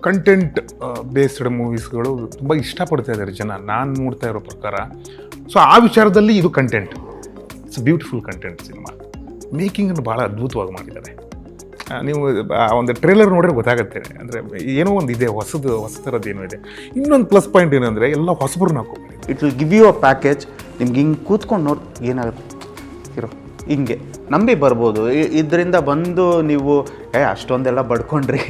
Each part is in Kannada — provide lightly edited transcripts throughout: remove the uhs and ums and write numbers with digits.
ಕಂಟೆಂಟ್ ಬೇಸ್ಡ್ ಮೂವೀಸ್ಗಳು ತುಂಬ ಇಷ್ಟಪಡ್ತಾ ಇದ್ದಾರೆ ಜನ, ನಾನು ನೋಡ್ತಾ ಇರೋ ಪ್ರಕಾರ. ಸೊ ಆ ವಿಚಾರದಲ್ಲಿ ಇದು content, it's beautiful content. Cinema ಮೇಕಿಂಗನ್ನು ಭಾಳ ಅದ್ಭುತವಾಗಿ ಮಾಡಿದ್ದಾರೆ. ನೀವು ಒಂದು ಟ್ರೇಲರ್ ನೋಡಿದ್ರೆ ಗೊತ್ತಾಗುತ್ತೆ, ಅಂದರೆ ಏನೋ ಒಂದು ಇದೆ, ಹೊಸ ಥರದ್ದು ಏನೋ ಇದೆ. ಇನ್ನೊಂದು ಪ್ಲಸ್ ಪಾಯಿಂಟ್ ಏನಂದರೆ ಎಲ್ಲ ಹೊಸಬ್ರನ್ನ ಹಾಕೋಬೇಕು. It will give you a package. ನಿಮ್ಗೆ ಹಿಂಗೆ ಕೂತ್ಕೊಂಡು ನೋಡಿ ಏನಾಗುತ್ತೆ ಇರೋ ಹಿಂಗೆ ನಂಬಿ ಬರ್ಬೋದು. ಇದರಿಂದ ಬಂದು ನೀವು ಅಷ್ಟೊಂದೆಲ್ಲ ಬಡ್ಕೊಂಡ್ರಿ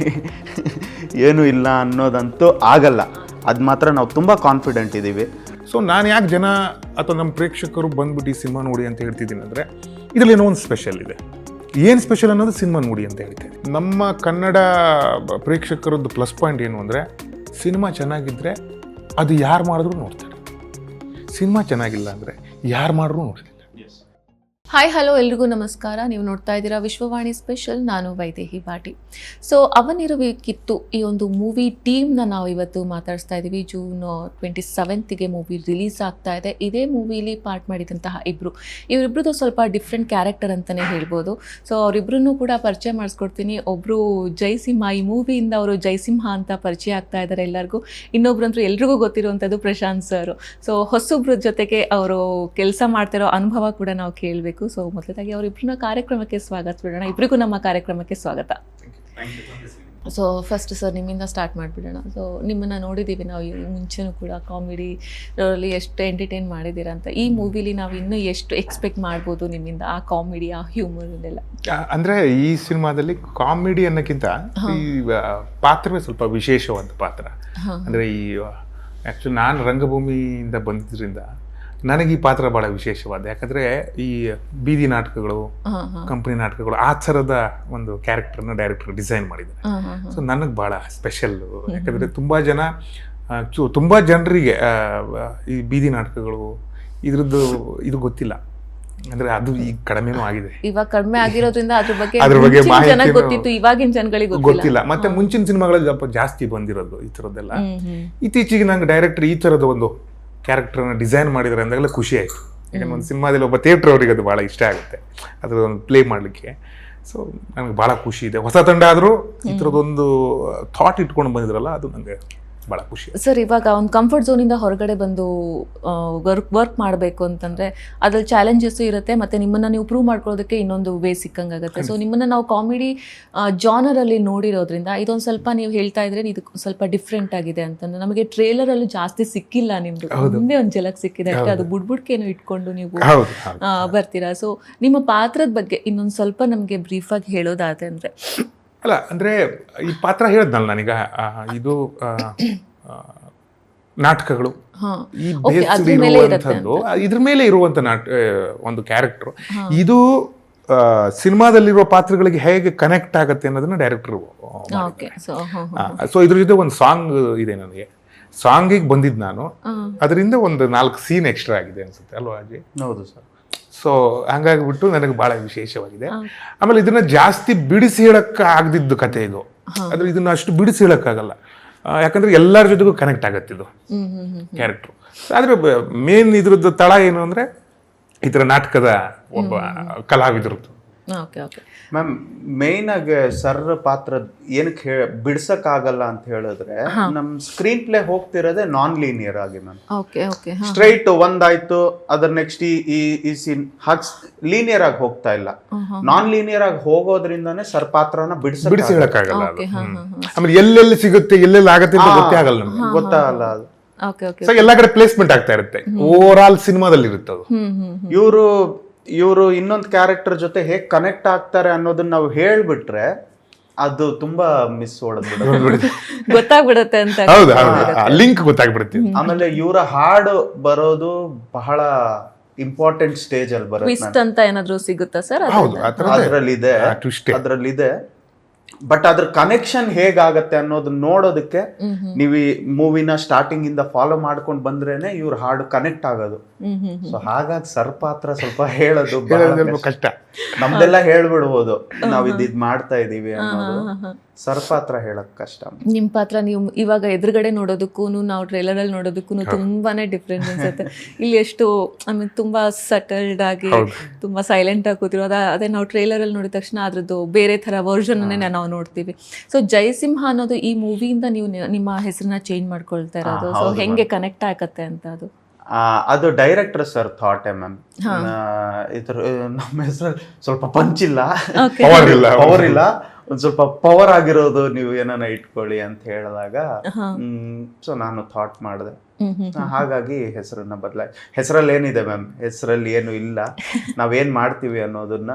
ಏನೂ ಇಲ್ಲ ಅನ್ನೋದಂತೂ ಆಗಲ್ಲ. ಅದು ಮಾತ್ರ ನಾವು ತುಂಬ ಕಾನ್ಫಿಡೆಂಟ್ ಇದ್ದೀವಿ. ಸೊ ನಾನು ಯಾಕೆ ಜನ ಅಥವಾ ನಮ್ಮ ಪ್ರೇಕ್ಷಕರು ಬಂದ್ಬಿಟ್ಟು ಈ ಸಿನಿಮಾ ನೋಡಿ ಅಂತ ಹೇಳ್ತಿದ್ದೀನಿ ಅಂದರೆ, ಇದರಲ್ಲಿ ಏನೋ ಒಂದು ಸ್ಪೆಷಲ್ ಇದೆ. ಏನು ಸ್ಪೆಷಲ್ ಅನ್ನೋದು ಸಿನಿಮಾ ನೋಡಿ ಅಂತ ಹೇಳ್ತೇನೆ. ನಮ್ಮ ಕನ್ನಡ ಪ್ರೇಕ್ಷಕರದ್ದು ಪ್ಲಸ್ ಪಾಯಿಂಟ್ ಏನು ಅಂದರೆ, ಸಿನಿಮಾ ಚೆನ್ನಾಗಿದ್ದರೆ ಅದು ಯಾರು ಮಾಡಿದ್ರು ನೋಡ್ತಾರೆ. ಸಿನಿಮಾ ಚೆನ್ನಾಗಿಲ್ಲ ಅಂದರೆ ಯಾರು ಮಾಡಿದ್ರು ನೋಡ್ತಿಲ್ಲ. ಹಾಯ್ ಹಲೋ ಎಲ್ರಿಗೂ ನಮಸ್ಕಾರ. ನೀವು ನೋಡ್ತಾ ಇದ್ದೀರಾ ವಿಶ್ವವಾಣಿ ಸ್ಪೆಷಲ್. ನಾನು ವೈದೇಹಿ ಬಾಟಿ. ಸೊ ಅವನಿರಬೇಕಿತ್ತು ಈ ಒಂದು ಮೂವಿ ಟೀಮ್ನ ನಾವು ಇವತ್ತು ಮಾತಾಡಿಸ್ತಾ ಇದ್ದೀವಿ. ಜೂನ್ 27ಗೆ ಮೂವಿ ರಿಲೀಸ್ ಆಗ್ತಾ ಇದೆ. ಇದೇ ಮೂವಿಲಿ ಪಾರ್ಟ್ ಮಾಡಿದಂತಹ ಇವರಿಬ್ರದ್ದು ಸ್ವಲ್ಪ ಡಿಫ್ರೆಂಟ್ ಕ್ಯಾರೆಕ್ಟರ್ ಅಂತಲೇ ಹೇಳ್ಬೋದು. ಸೊ ಅವರಿಬ್ಬರನ್ನೂ ಕೂಡ ಪರಿಚಯ ಮಾಡಿಸ್ಕೊಡ್ತೀನಿ. ಒಬ್ಬರು ಜಯಸಿಂಹ, ಈ ಮೂವಿಯಿಂದ ಅವರು ಜಯಸಿಂಹ ಅಂತ ಪರಿಚಯ ಆಗ್ತಾ ಇದ್ದಾರೆ ಎಲ್ಲರಿಗೂ. ಇನ್ನೊಬ್ರಂತೂ ಎಲ್ರಿಗೂ ಗೊತ್ತಿರುವಂಥದ್ದು ಪ್ರಶಾಂತ್ ಸರ್. ಸೊ ಹೊಸೊಬ್ರ ಜೊತೆಗೆ ಅವರು ಕೆಲಸ ಮಾಡ್ತಿರೋ ಅನುಭವ ಕೂಡ ನಾವು ಕೇಳಬೇಕು. ಸೊ ಮೊದಲದಾಗಿ ಅವರಿಬ್ಬರನ್ನ ಕಾರ್ಯಕ್ರಮಕ್ಕೆ ಸ್ವಾಗತಿಸೋಣ. ಇಬ್ಬರಿಗೂ ನಮ್ಮ ಕಾರ್ಯಕ್ರಮಕ್ಕೆ ಸ್ವಾಗತ. ಸೊ ಫಸ್ಟ್ ಸರ್ ನಿಮ್ಮಿಂದ ಸ್ಟಾರ್ಟ್ ಮಾಡಿಬಿಡೋಣ. ಸೊ ನಿಮ್ಮನ್ನು ನೋಡಿದ್ದೀವಿ ನಾವು ಮುಂಚೆನೂ ಕೂಡ ಕಾಮಿಡಿಯಲ್ಲಿ ಎಷ್ಟು ಎಂಟರ್ಟೈನ್ ಮಾಡಿದ್ದೀರಾ ಅಂತ. ಈ ಮೂವಿಲಿ ನಾವು ಇನ್ನೂ ಎಷ್ಟು ಎಕ್ಸ್ಪೆಕ್ಟ್ ಮಾಡ್ಬೋದು ನಿಮ್ಮಿಂದ, ಆ ಕಾಮಿಡಿ, ಆ ಹ್ಯೂಮರ್ನೆಲ್ಲ? ಅಂದರೆ ಈ ಸಿನಿಮಾದಲ್ಲಿ ಕಾಮಿಡಿ ಅನ್ನೋಕ್ಕಿಂತ ಈ ಪಾತ್ರವೇ ಸ್ವಲ್ಪ ವಿಶೇಷವಾದ ಪಾತ್ರ. ಅಂದರೆ ಈ ಆ್ಯಕ್ಚುಲಿ ನಾನು ರಂಗಭೂಮಿಯಿಂದ ಬಂದಿದ್ದರಿಂದ ನನಗೆ ಈ ಪಾತ್ರ ಭಾಳ ವಿಶೇಷವಾದ. ಯಾಕಂದರೆ ಈ ಬೀದಿ ನಾಟಕಗಳು, ಕಂಪ್ನಿ ನಾಟಕಗಳು, ಆ ಥರದ ಒಂದು ಕ್ಯಾರೆಕ್ಟರ್ನ ಡೈರೆಕ್ಟರ್ ಡಿಸೈನ್ ಮಾಡಿದ್ದಾರೆ. ಸೊ ನನಗೆ ಭಾಳ ಸ್ಪೆಷಲ್ಲು. ಯಾಕಂದರೆ ತುಂಬ ಜನರಿಗೆ ಈ ಬೀದಿ ನಾಟಕಗಳು ಇದು ಗೊತ್ತಿಲ್ಲ. ಅಂದರೆ ಅದು ಈಗ ಕಡಿಮೆನೂ ಆಗಿದೆ. ಇವಾಗ ಕಡಿಮೆ ಆಗಿರೋದ್ರಿಂದ ಅದ್ರ ಬಗ್ಗೆ ಮಾಹಿತಿ ಗೊತ್ತಿತ್ತು, ಇವಾಗಿನ ಜನಗಳಿಗೆ ಗೊತ್ತಿಲ್ಲ. ಮತ್ತೆ ಮುಂಚಿನ ಸಿನಿಮಾಗಳಲ್ಲಿ ಸ್ವಲ್ಪ ಜಾಸ್ತಿ ಬಂದಿರೋದು ಈ ಥರದ್ದೆಲ್ಲ. ಇತ್ತೀಚೆಗೆ ನಂಗೆ ಡೈರೆಕ್ಟರ್ ಈ ಥರದ ಒಂದು ಕ್ಯಾರೆಕ್ಟರ್ನ ಡಿಸೈನ್ ಮಾಡಿದ್ದಾರೆ ಅಂದಾಗಲೇ ಖುಷಿ ಆಯಿತು. ಯಾಕಂದ್ರೆ ಒಂದು ಸಿನಿಮಾದಲ್ಲಿ ಒಬ್ಬ ಥಿಯೇಟ್ರ್ ಅವರಿಗೆ ಅದು ಭಾಳ ಇಷ್ಟ ಆಗುತ್ತೆ, ಅದರ ಒಂದು ಪ್ಲೇ ಮಾಡಲಿಕ್ಕೆ. ಸೊ ನನಗೆ ಭಾಳ ಖುಷಿ ಇದೆ. ಹೊಸ ತಂಡ ಆದರೂ ಈ ಥರದೊಂದು ಥಾಟ್ ಇಟ್ಕೊಂಡು ಬಂದಿದ್ರಲ್ಲ, ಅದು ನನಗೆ ಭಾಳ ಖುಷಿ. ಸರ್, ಇವಾಗ ಒಂದು ಕಂಫರ್ಟ್ ಝೋನಿಂದ ಹೊರಗಡೆ ಬಂದು ವರ್ಕ್ ಮಾಡಬೇಕು ಅಂತಂದರೆ ಅದ್ರಲ್ಲಿ ಚಾಲೆಂಜಸ್ಸು ಇರುತ್ತೆ, ಮತ್ತು ನಿಮ್ಮನ್ನು ನೀವು ಪ್ರೂವ್ ಮಾಡ್ಕೊಳ್ಳೋದಕ್ಕೆ ಇನ್ನೊಂದು ವೇ ಸಿಕ್ಕಂಗಾಗುತ್ತೆ. ಸೊ ನಿಮ್ಮನ್ನು ನಾವು ಕಾಮಿಡಿ ಜಾನರಲ್ಲಿ ನೋಡಿರೋದ್ರಿಂದ ಇದೊಂದು ಸ್ವಲ್ಪ ನೀವು ಹೇಳ್ತಾ ಇದ್ರೆ ಇದು ಸ್ವಲ್ಪ ಡಿಫ್ರೆಂಟ್ ಆಗಿದೆ ಅಂತಂದ್ರೆ, ನಮಗೆ ಟ್ರೇಲರಲ್ಲಿ ಜಾಸ್ತಿ ಸಿಕ್ಕಿಲ್ಲ ನಿಮ್ಮದು, ಮುಂದೆ ಒಂದು ಝಲಕ್ ಸಿಕ್ಕಿದೆ ಅಷ್ಟೇ. ಅದು ಬುಡ್ಬುಡ್ಕೇನೋ ಇಟ್ಕೊಂಡು ನೀವು ಬರ್ತೀರಾ. ಸೊ ನಿಮ್ಮ ಪಾತ್ರದ ಬಗ್ಗೆ ಇನ್ನೊಂದು ಸ್ವಲ್ಪ ನಮಗೆ ಬ್ರೀಫಾಗಿ ಹೇಳೋದಾದ್ರೆ ಅಂದರೆ? ಅಲ್ಲ, ಅಂದರೆ ಈ ಪಾತ್ರ ಹೇಳಿದ್ನಲ್ಲ ನಾನೀಗ, ಇದು ನಾಟಕಗಳು ಈ ಬೇಸ್ಡ್ ಇರುವಂಥದ್ದು, ಇದ್ರ ಮೇಲೆ ಇರುವಂಥ ಒಂದು ಕ್ಯಾರೆಕ್ಟರ್. ಇದು ಸಿನಿಮಾದಲ್ಲಿರುವ ಪಾತ್ರಗಳಿಗೆ ಹೇಗೆ ಕನೆಕ್ಟ್ ಆಗುತ್ತೆ ಅನ್ನೋದನ್ನ ಡೈರೆಕ್ಟರ್. ಸೊ ಇದ್ರ ಜೊತೆ ಒಂದು ಸಾಂಗ್ ಇದೆ. ನನಗೆ ಸಾಂಗಿಗೆ ಬಂದಿದ್ದು ನಾನು, ಅದರಿಂದ ಒಂದು 4 ಸೀನ್ ಎಕ್ಸ್ಟ್ರಾ ಆಗಿದೆ ಅನ್ಸುತ್ತೆ ಅಲ್ವಾ ಅಜಯ್? ಹೌದು ಸರ್. ಸೊ ಹಂಗಾಗಿಬಿಟ್ಟು ನನಗೆ ಭಾಳ ವಿಶೇಷವಾಗಿದೆ. ಆಮೇಲೆ ಇದನ್ನ ಜಾಸ್ತಿ ಬಿಡಿಸಿ ಹೇಳಕ್ಕೆ ಆಗದಿದ್ದು ಕತೆ ಇದು. ಆದ್ರೆ ಇದನ್ನ ಅಷ್ಟು ಬಿಡಿಸಿ ಹೇಳಕ್ಕಾಗಲ್ಲ, ಯಾಕಂದ್ರೆ ಎಲ್ಲರ ಜೊತೆಗೂ ಕನೆಕ್ಟ್ ಆಗತ್ತೆ ಇದು ಕ್ಯಾರೆಕ್ಟ್ರು. ಆದ್ರೆ ಮೇನ್ ಇದ್ರದ್ದು ತಳ ಏನು ಅಂದ್ರೆ ಈ ಥರ ನಾಟಕದ ಒಬ್ಬ ಕಲಾವಿದ್ರದ್ದು. ಮ್ಯಾಮ್, ಮೇನ್ ಆಗಿ ಸರ್ ಪಾತ್ರ ಏನಕ್ಕೆ ಬಿಡ್ಸಕ್ಕಾಗಲ್ಲ ಅಂತ ಹೇಳಿದ್ರೆ, ನಮ್ ಸ್ಕ್ರೀನ್ ಪ್ಲೇ ಹೋಗ್ತಿರೋದೇ ನಾನ್ ಲೀನಿಯರ್ ಆಗಿ ಮ್ಯಾಮ್. ಸ್ಟ್ರೈಟ್ ಒಂದಾಯ್ತು, ಅದ್ರ ನೆಕ್ಸ್ಟ್ ಈ ಸೀನ್ ಲೀನಿಯರ್ ಆಗಿ ಹೋಗ್ತಾ ಇಲ್ಲ. ನಾನ್ ಲೀನಿಯರ್ ಆಗಿ ಹೋಗೋದ್ರಿಂದಾನೇ ಸರ್ ಪಾತ್ರನ ಬಿಡಿಸಿ ಹೇಳಕ್ಕಾಗಲ್ಲ. ಆಮೇಲೆ ಎಲ್ಲೆಲ್ಲಿ ಸಿಗುತ್ತೆ, ಎಲ್ಲೆಲ್ಲಿ ಆಗತ್ತೆ ಅಂತ ಗೊತ್ತಾಗಲ್ಲ ಅದು. ಎಲ್ಲಾ ಕಡೆ ಪ್ಲೇಸ್ಮೆಂಟ್ ಆಗ್ತಾ ಇರುತ್ತೆ, ಓವರ್ ಆಲ್ ಸಿನಿಮಾದಲ್ಲಿ ಇರುತ್ತೆ ಅದು. ಇವರು ಇನ್ನೊಂದು ಕ್ಯಾರೆಕ್ಟರ್ ಜೊತೆ ಹೇಗೆ ಕನೆಕ್ಟ್ ಆಗ್ತಾರೆ ಅನ್ನೋದನ್ನ ನಾವು ಹೇಳ್ಬಿಟ್ರೆ ಅದು ತುಂಬಾ ಮಿಸ್ ಗೊತ್ತಾಗ್ಬಿಡುತ್ತೆ ಅಂತ. ಲಿಂಕ್ ಗೊತ್ತಾಗ್ಬಿಡುತ್ತೆ. ಆಮೇಲೆ ಇವರ ಹಾಡು ಬರೋದು ಬಹಳ ಇಂಪಾರ್ಟೆಂಟ್ ಸ್ಟೇಜ್ ಅಲ್ಲಿ ಬರುತ್ತೆ ಅಂತ ಏನಾದ್ರು ಸಿಗುತ್ತಾ ಸರ್? ಅದ್ರಲ್ಲಿದೆ. ಬಟ್ ಅದ್ರ ಕನೆಕ್ಷನ್ ಹೇಗಾಗತ್ತೆ ಅನ್ನೋದನ್ನ ನೋಡೋದಕ್ಕೆ ನೀವು ಈ ಮೂವಿನ ಸ್ಟಾರ್ಟಿಂಗ್ ಇಂದ ಫಾಲೋ ಮಾಡ್ಕೊಂಡು ಬಂದ್ರೇನೆ ಇವ್ರ ಹಾಡು ಕನೆಕ್ಟ್ ಆಗೋದು. ಸೊ ಹಾಗಾಗಿ ಸರ್ ಪಾತ್ರ ಸ್ವಲ್ಪ ಹೇಳೋದು ಬಹಳ ಹೇಳೋದು ಕಷ್ಟ. ನಮ್ದೆಲ್ಲ ಹೇಳ್ಬಿಡ್ಬೋದು ನಾವ್ ಇದ್ ಮಾಡ್ತಾ ಇದೀವಿ ಅನ್ನೋದು. ಸರ್ ಪಾತ್ರ ಹೇಳಕ್ ಕಷ್ಟ. ನಿಮ್ ಪಾತ್ರ ನೀವು ಇವಾಗ ಎದುರುಗಡೆ ನೋಡೋದಕ್ಕೂ ನಾವು ಟ್ರೇಲರ್ ಅಲ್ಲಿ ನೋಡೋದಕ್ಕೂ ತುಂಬಾನೇ ಡಿಫ್ರೆಂಟ್ ಅನ್ಸುತ್ತೆ. ಇಲ್ಲಿ ಎಷ್ಟು ತುಂಬಾ ಸಟಲ್ಡ್ ಆಗಿ ತುಂಬಾ ಸೈಲೆಂಟ್ ಆಗಿ ಕೂತಿರೋ ಅದೇ ನಾವು ಟ್ರೇಲರ್ ಅಲ್ಲಿ ನೋಡಿದ ತಕ್ಷಣ ಅದ್ರದ್ದು ಬೇರೆ ತರ ವರ್ಷನ್ ನಾವು ನೋಡ್ತೀವಿ. ಸೊ ಜಯಸಿಂಹ ಅನ್ನೋದು ಈ ಮೂವಿಯಿಂದ ನೀವು ನಿಮ್ಮ ಹೆಸರನ್ನ ಚೇಂಜ್ ಮಾಡ್ಕೊಳ್ತಾ ಇರೋದು, ಸೊ ಹೆಂಗೆ ಕನೆಕ್ಟ್ ಆಗತ್ತೆ ಅಂತ ಅದು ಡೈರೆಕ್ಟರ್ ಸರ್ ಥಾಟೆ ಮ್ಯಾಮ್. ಇದ್ರ ನಮ್ಮ ಹೆಸರು ಸ್ವಲ್ಪ ಪಂಚ್ ಇಲ್ಲ, ಪವರ್ ಇಲ್ಲ, ಒಂದ್ ಸ್ವಲ್ಪ ಪವರ್ ಆಗಿರೋದು ನೀವು ಏನಾನ ಇಟ್ಕೊಳ್ಳಿ ಅಂತ ಹೇಳಿದಾಗ ಸೊ ನಾನು ಥಾಟ್ ಮಾಡಿದೆ. ಹಾಗಾಗಿ ಹೆಸರನ್ನ ಹೆಸರಲ್ಲಿ ಏನಿದೆ ಮ್ಯಾಮ್, ಹೆಸರಲ್ಲಿ ಏನು ಇಲ್ಲ, ನಾವೇನ್ ಮಾಡ್ತೀವಿ ಅನ್ನೋದನ್ನ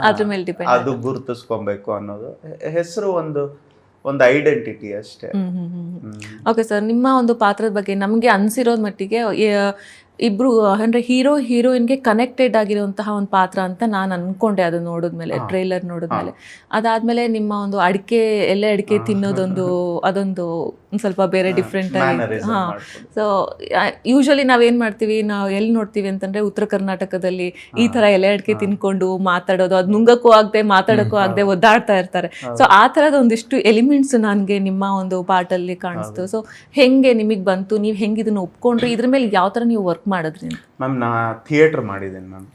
ಅದು ಗುರುತಿಸ್ಕೊಬೇಕು ಅನ್ನೋದು. ಹೆಸರು ಒಂದು ಐಡೆಂಟಿಟಿ ಅಷ್ಟೇ. ಓಕೆ ಸರ್, ನಿಮ್ಮ ಒಂದು ಪಾತ್ರದ ಬಗ್ಗೆ ನಮಗೆ ಅನ್ಸಿರೋದ್ ಮಟ್ಟಿಗೆ ಇಬ್ರು ಅಂದ್ರೆ ಹೀರೋ ಹೀರೋಯಿನ್ಗೆ ಕನೆಕ್ಟೆಡ್ ಆಗಿರುವಂತಹ ಒಂದು ಪಾತ್ರ ಅಂತ ನಾನು ಅನ್ಕೊಂಡೆ ಅದು ನೋಡಿದ್ಮೇಲೆ, ಟ್ರೈಲರ್ ನೋಡಿದ್ಮೇಲೆ. ಅದಾದ್ಮೇಲೆ ನಿಮ್ಮ ಒಂದು ಎಲೆ ಅಡಿಕೆ ತಿನ್ನೋದೊಂದು ಅದೊಂದು ಸ್ವಲ್ಪ ಬೇರೆ ಡಿಫ್ರೆಂಟ್ ಆಗಿ. ಸೊ ಯೂಶಲಿ ನಾವೇನ್ ಮಾಡ್ತೀವಿ, ನಾವು ಎಲ್ಲಿ ನೋಡ್ತೀವಿ ಅಂತಂದ್ರೆ ಉತ್ತರ ಕರ್ನಾಟಕದಲ್ಲಿ ಈ ತರ ಎಲೆ ಅಡಿಕೆ ತಿನ್ಕೊಂಡು ಮಾತಾಡೋದು, ಅದ್ ನುಂಗಕ್ಕೂ ಆಗದೆ ಮಾತಾಡಕ್ಕೂ ಆಗದೆ ಒದ್ದಾಡ್ತಾ ಇರ್ತಾರೆ. ಸೊ ಆ ತರದ ಒಂದಿಷ್ಟು ಎಲಿಮೆಂಟ್ಸ್ ನನ್ಗೆ ನಿಮ್ಮ ಒಂದು ಪಾರ್ಟಲ್ಲಿ ಕಾಣಿಸ್ತು. ಸೊ ಹೆಂಗೆ ನಿಮಗ್ ಬಂತು, ನೀವ್ ಹೆಂಗ್ ಇದನ್ನ ಒಪ್ಕೊಂಡ್ರಿ, ಇದ್ರ ಮೇಲೆ ಯಾವ ತರ ನೀವು ವರ್ಕ್ ಮಾಡಿದ್ರಿ? ಮ್ಯಾಮ್ ನಾ ಥಿಯೇಟರ್ ಮಾಡಿದ್ದೀನಿ ಮ್ಯಾಮ್.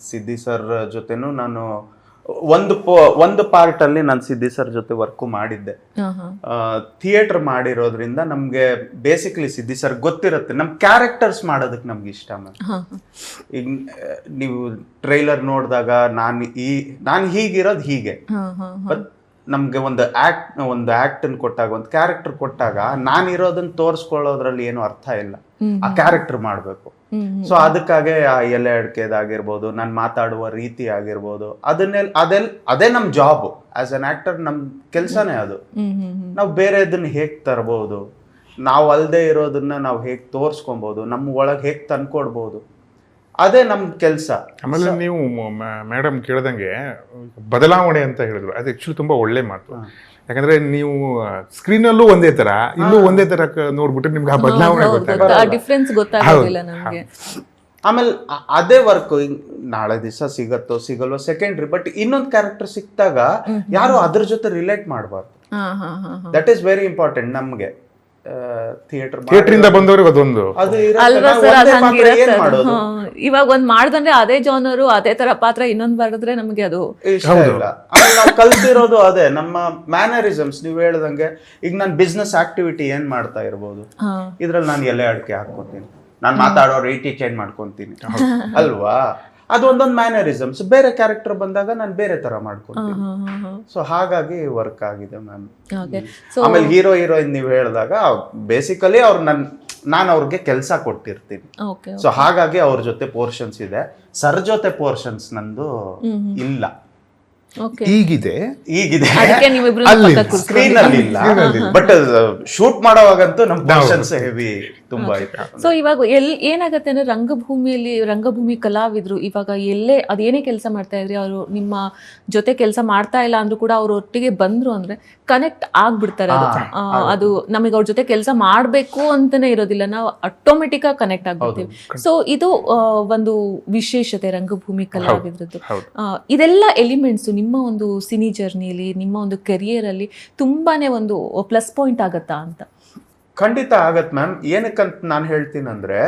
ಸಿದ್ದಿ ಸರ್ ಜೊತೆನೂ ನಾನು ಒಂದು ಪಾರ್ಟ್ ಅಲ್ಲಿ ನಾನು ಸಿದ್ದಿ ಸರ್ ಜೊತೆ ವರ್ಕು ಮಾಡಿದ್ದೆ. ಥಿಯೇಟರ್ ಮಾಡಿರೋದ್ರಿಂದ ನಮ್ಗೆ ಬೇಸಿಕಲಿ ಸಿದ್ದಿ ಸರ್ ಗೊತ್ತಿರುತ್ತೆ, ನಮ್ ಕ್ಯಾರೆಕ್ಟರ್ಸ್ ಮಾಡೋದಕ್ಕೆ ನಮ್ಗೆ ಇಷ್ಟ ಮ್ಯಾಮ್. ಈಗ ನೀವು ಟ್ರೈಲರ್ ನೋಡಿದಾಗ ನಾನು ಹೀಗಿರೋದು ಹೀಗೆ, ಬಟ್ ನಮ್ಗೆ ಒಂದು ಆಕ್ಟ್ ಕೊಟ್ಟಾಗ, ಒಂದು ಕ್ಯಾರೆಕ್ಟರ್ ಕೊಟ್ಟಾಗ ನಾನಿರೋದನ್ನ ತೋರಿಸ್ಕೊಳ್ಳೋದ್ರಲ್ಲಿ ಏನು ಅರ್ಥ ಇಲ್ಲ, ಆ ಕ್ಯಾರೆಕ್ಟರ್ ಮಾಡ್ಬೇಕು. ಸೊ ಅದಕ್ಕಾಗೆ ಆ ಎಲೆ ಅಡಿಕೆದಾಗಿರ್ಬೋದು, ನಾನು ಮಾತಾಡುವ ರೀತಿ ಆಗಿರ್ಬೋದು, ಅದೇ ನಮ್ ಜಾಬ್ ಆಸ್ ಅನ್ ಆಕ್ಟರ್. ನಮ್ ಕೆಲ್ಸನೇ ಅದು. ನಾವು ಬೇರೆದನ್ನ ಹೇಗ್ ತರಬಹುದು, ನಾವು ಅಲ್ದೇ ಇರೋದನ್ನ ನಾವು ಹೇಗ್ ತೋರ್ಸ್ಕೊಬಹುದು, ನಮ್ಮ ಒಳಗೆ ಹೇಗ್ ತಂದ್ಕೊಡ್ಬಹುದು, ಅದೇ ನಮ್ ಕೆಲ್ಸ. ಆಮೇಲೆ ನೀವು ಮೇಡಮ್ ಕೇಳ್ದಂಗೆ ಬದಲಾವಣೆ ಅಂತ ಹೇಳಿದ್ರು, ಅದು ಆಕ್ಚುಲಿ ತುಂಬಾ ಒಳ್ಳೆ ಮಾತು. ಯಾಕಂದ್ರೆ ನೀವು ಸ್ಕ್ರೀನ್ ಅಲ್ಲೂ ಒಂದೇ ತರ, ಇಲ್ಲೂ ಒಂದೇ ತರ ನೋಡ್ಬಿಟ್ರೆ ನಿಮ್ಗೆ ಆ ಬದಲಾವಣೆ ಗೊತ್ತಾಗೋದಿಲ್ಲ ನಮ್ಗೆ. ಆಮೇಲೆ ಅದೇ ವರ್ಕ್ ನಾಳೆ ದಿವಸ ಸಿಗತ್ತೋ ಸಿಗಲ್ವೋ ಸೆಕೆಂಡ್ರಿ, ಬಟ್ ಇನ್ನೊಂದು ಕ್ಯಾರೆಕ್ಟರ್ ಸಿಕ್ತಾಗ ಯಾರು ಅದ್ರ ಜೊತೆ ರಿಲೇಟ್ ಮಾಡಬಾರ್ದು. ದಟ್ ಈಸ್ ವೆರಿ ಇಂಪಾರ್ಟೆಂಟ್ ನಮ್ಗೆ. ಥಿಯೇಟರ್ ಇಂದ ಬಂದವ್ರಿಗೆ ಅದೊಂದು ಇವಾಗ ಒಂದ್ ಮಾಡ್ದಂದ್ರೆ ಅದೇ ಜಾನರು ಅದೇ ತರ ಪಾತ್ರ ಇನ್ನೊಂದ್ ಬರೆದ್ರೆ ನಮ್ಗೆ ಅದು ಇಷ್ಟ ಇಲ್ಲ. ನಾವು ಕಲ್ತಿರೋದು ಅದೇ ನಮ್ಮ ಮ್ಯಾನರಿಸಮ್ಸ್. ನೀವ್ ಹೇಳ್ದಂಗೆ ಈಗ ನಾನು ಬಿಸ್ನೆಸ್ ಆಕ್ಟಿವಿಟಿ ಏನ್ ಮಾಡ್ತಾ ಇರ್ಬೋದು, ಇದ್ರಲ್ಲಿ ನಾನು ಎಲೆ ಅಡಿಕೆ ಹಾಕೋತೀನಿ, ನಾನು ಮಾತಾಡೋ ರೀತಿ ಚೇಂಜ್ ಮಾಡ್ಕೊಂತೀನಿ ಅಲ್ವಾ. ಅದು ಒಂದೊಂದು ಮ್ಯಾನರಿಸಮ್ಸ್. ಬೇರೆ ಕ್ಯಾರೆಕ್ಟರ್ ಬಂದಾಗ ನಾನು ಬೇರೆ ತರ ಮಾಡ್ಕೊಂತೀನಿ. ಸೊ ಹಾಗಾಗಿ ವರ್ಕ್ ಆಗಿದೆ ಮ್ಯಾಮ್. ಆಮೇಲೆ ಹೀರೋಯಿನ್ ನೀವು ಹೇಳಿದಾಗ ಬೇಸಿಕಲಿ ನಾನು ಅವ್ರಿಗೆ ಕೆಲಸ ಕೊಟ್ಟಿರ್ತೀನಿ. ಸೊ ಹಾಗಾಗಿ ಅವ್ರ ಜೊತೆ ಪೋರ್ಷನ್ಸ್ ಇದೆ. ಸರ್ ಜೊತೆ ಪೋರ್ಷನ್ಸ್ ನಂದು ಇಲ್ಲ. ಈಗಿದೆ ಸ್ಕ್ರೀನ್ ಅಲ್ಲಿ ಇಲ್ಲ, ಬಟ್ ಶೂಟ್ ಮಾಡೋವಾಗಂತೂ ನಮ್ ಪೋರ್ಷನ್ಸ್ ಹೆವಿ ತುಂಬಾ ಇತ್ತು. ಸೊ ಇವಾಗ ಏನಾಗತ್ತೆ ಅಂದ್ರೆ ರಂಗಭೂಮಿ ಕಲಾವಿದ್ರು ಇವಾಗ ಅದೇನೇ ಕೆಲಸ ಮಾಡ್ತಾ ಇದ್ರಿ, ಅವರು ನಿಮ್ಮ ಜೊತೆ ಕೆಲಸ ಮಾಡ್ತಾ ಇಲ್ಲ ಅಂದ್ರೂ ಕೂಡ ಅವ್ರ ಒಟ್ಟಿಗೆ ಬಂದ್ರು ಅಂದ್ರೆ ಕನೆಕ್ಟ್ ಆಗ್ಬಿಡ್ತಾರೆ. ಅದು ನಮಗೆ ಅವ್ರ ಜೊತೆ ಕೆಲಸ ಮಾಡ್ಬೇಕು ಅಂತಾನೆ ಇರೋದಿಲ್ಲ, ನಾವು ಆಟೋಮೆಟಿಕ್ ಆಗಿ ಕನೆಕ್ಟ್ ಆಗ್ಬಿಡ್ತೀವಿ. ಸೊ ಇದು ಒಂದು ವಿಶೇಷತೆ ರಂಗಭೂಮಿ ಕಲಾವಿದ್ರದ್ದು. ಇದೆಲ್ಲ ಎಲಿಮೆಂಟ್ಸ್ ನಿಮ್ಮ ಒಂದು ಸಿನಿ ಜರ್ನಿಯಲ್ಲಿ, ನಿಮ್ಮ ಒಂದು ಕೆರಿಯರ್ ಅಲ್ಲಿ ತುಂಬಾನೇ ಒಂದು ಪ್ಲಸ್ ಪಾಯಿಂಟ್ ಆಗತ್ತಾ ಅಂತ? ಖಂಡಿತ ಆಗತ್ ಮ್ಯಾಮ್. ಏನಕ್ಕಂತ ನಾನು ಹೇಳ್ತೀನಂದ್ರೆ,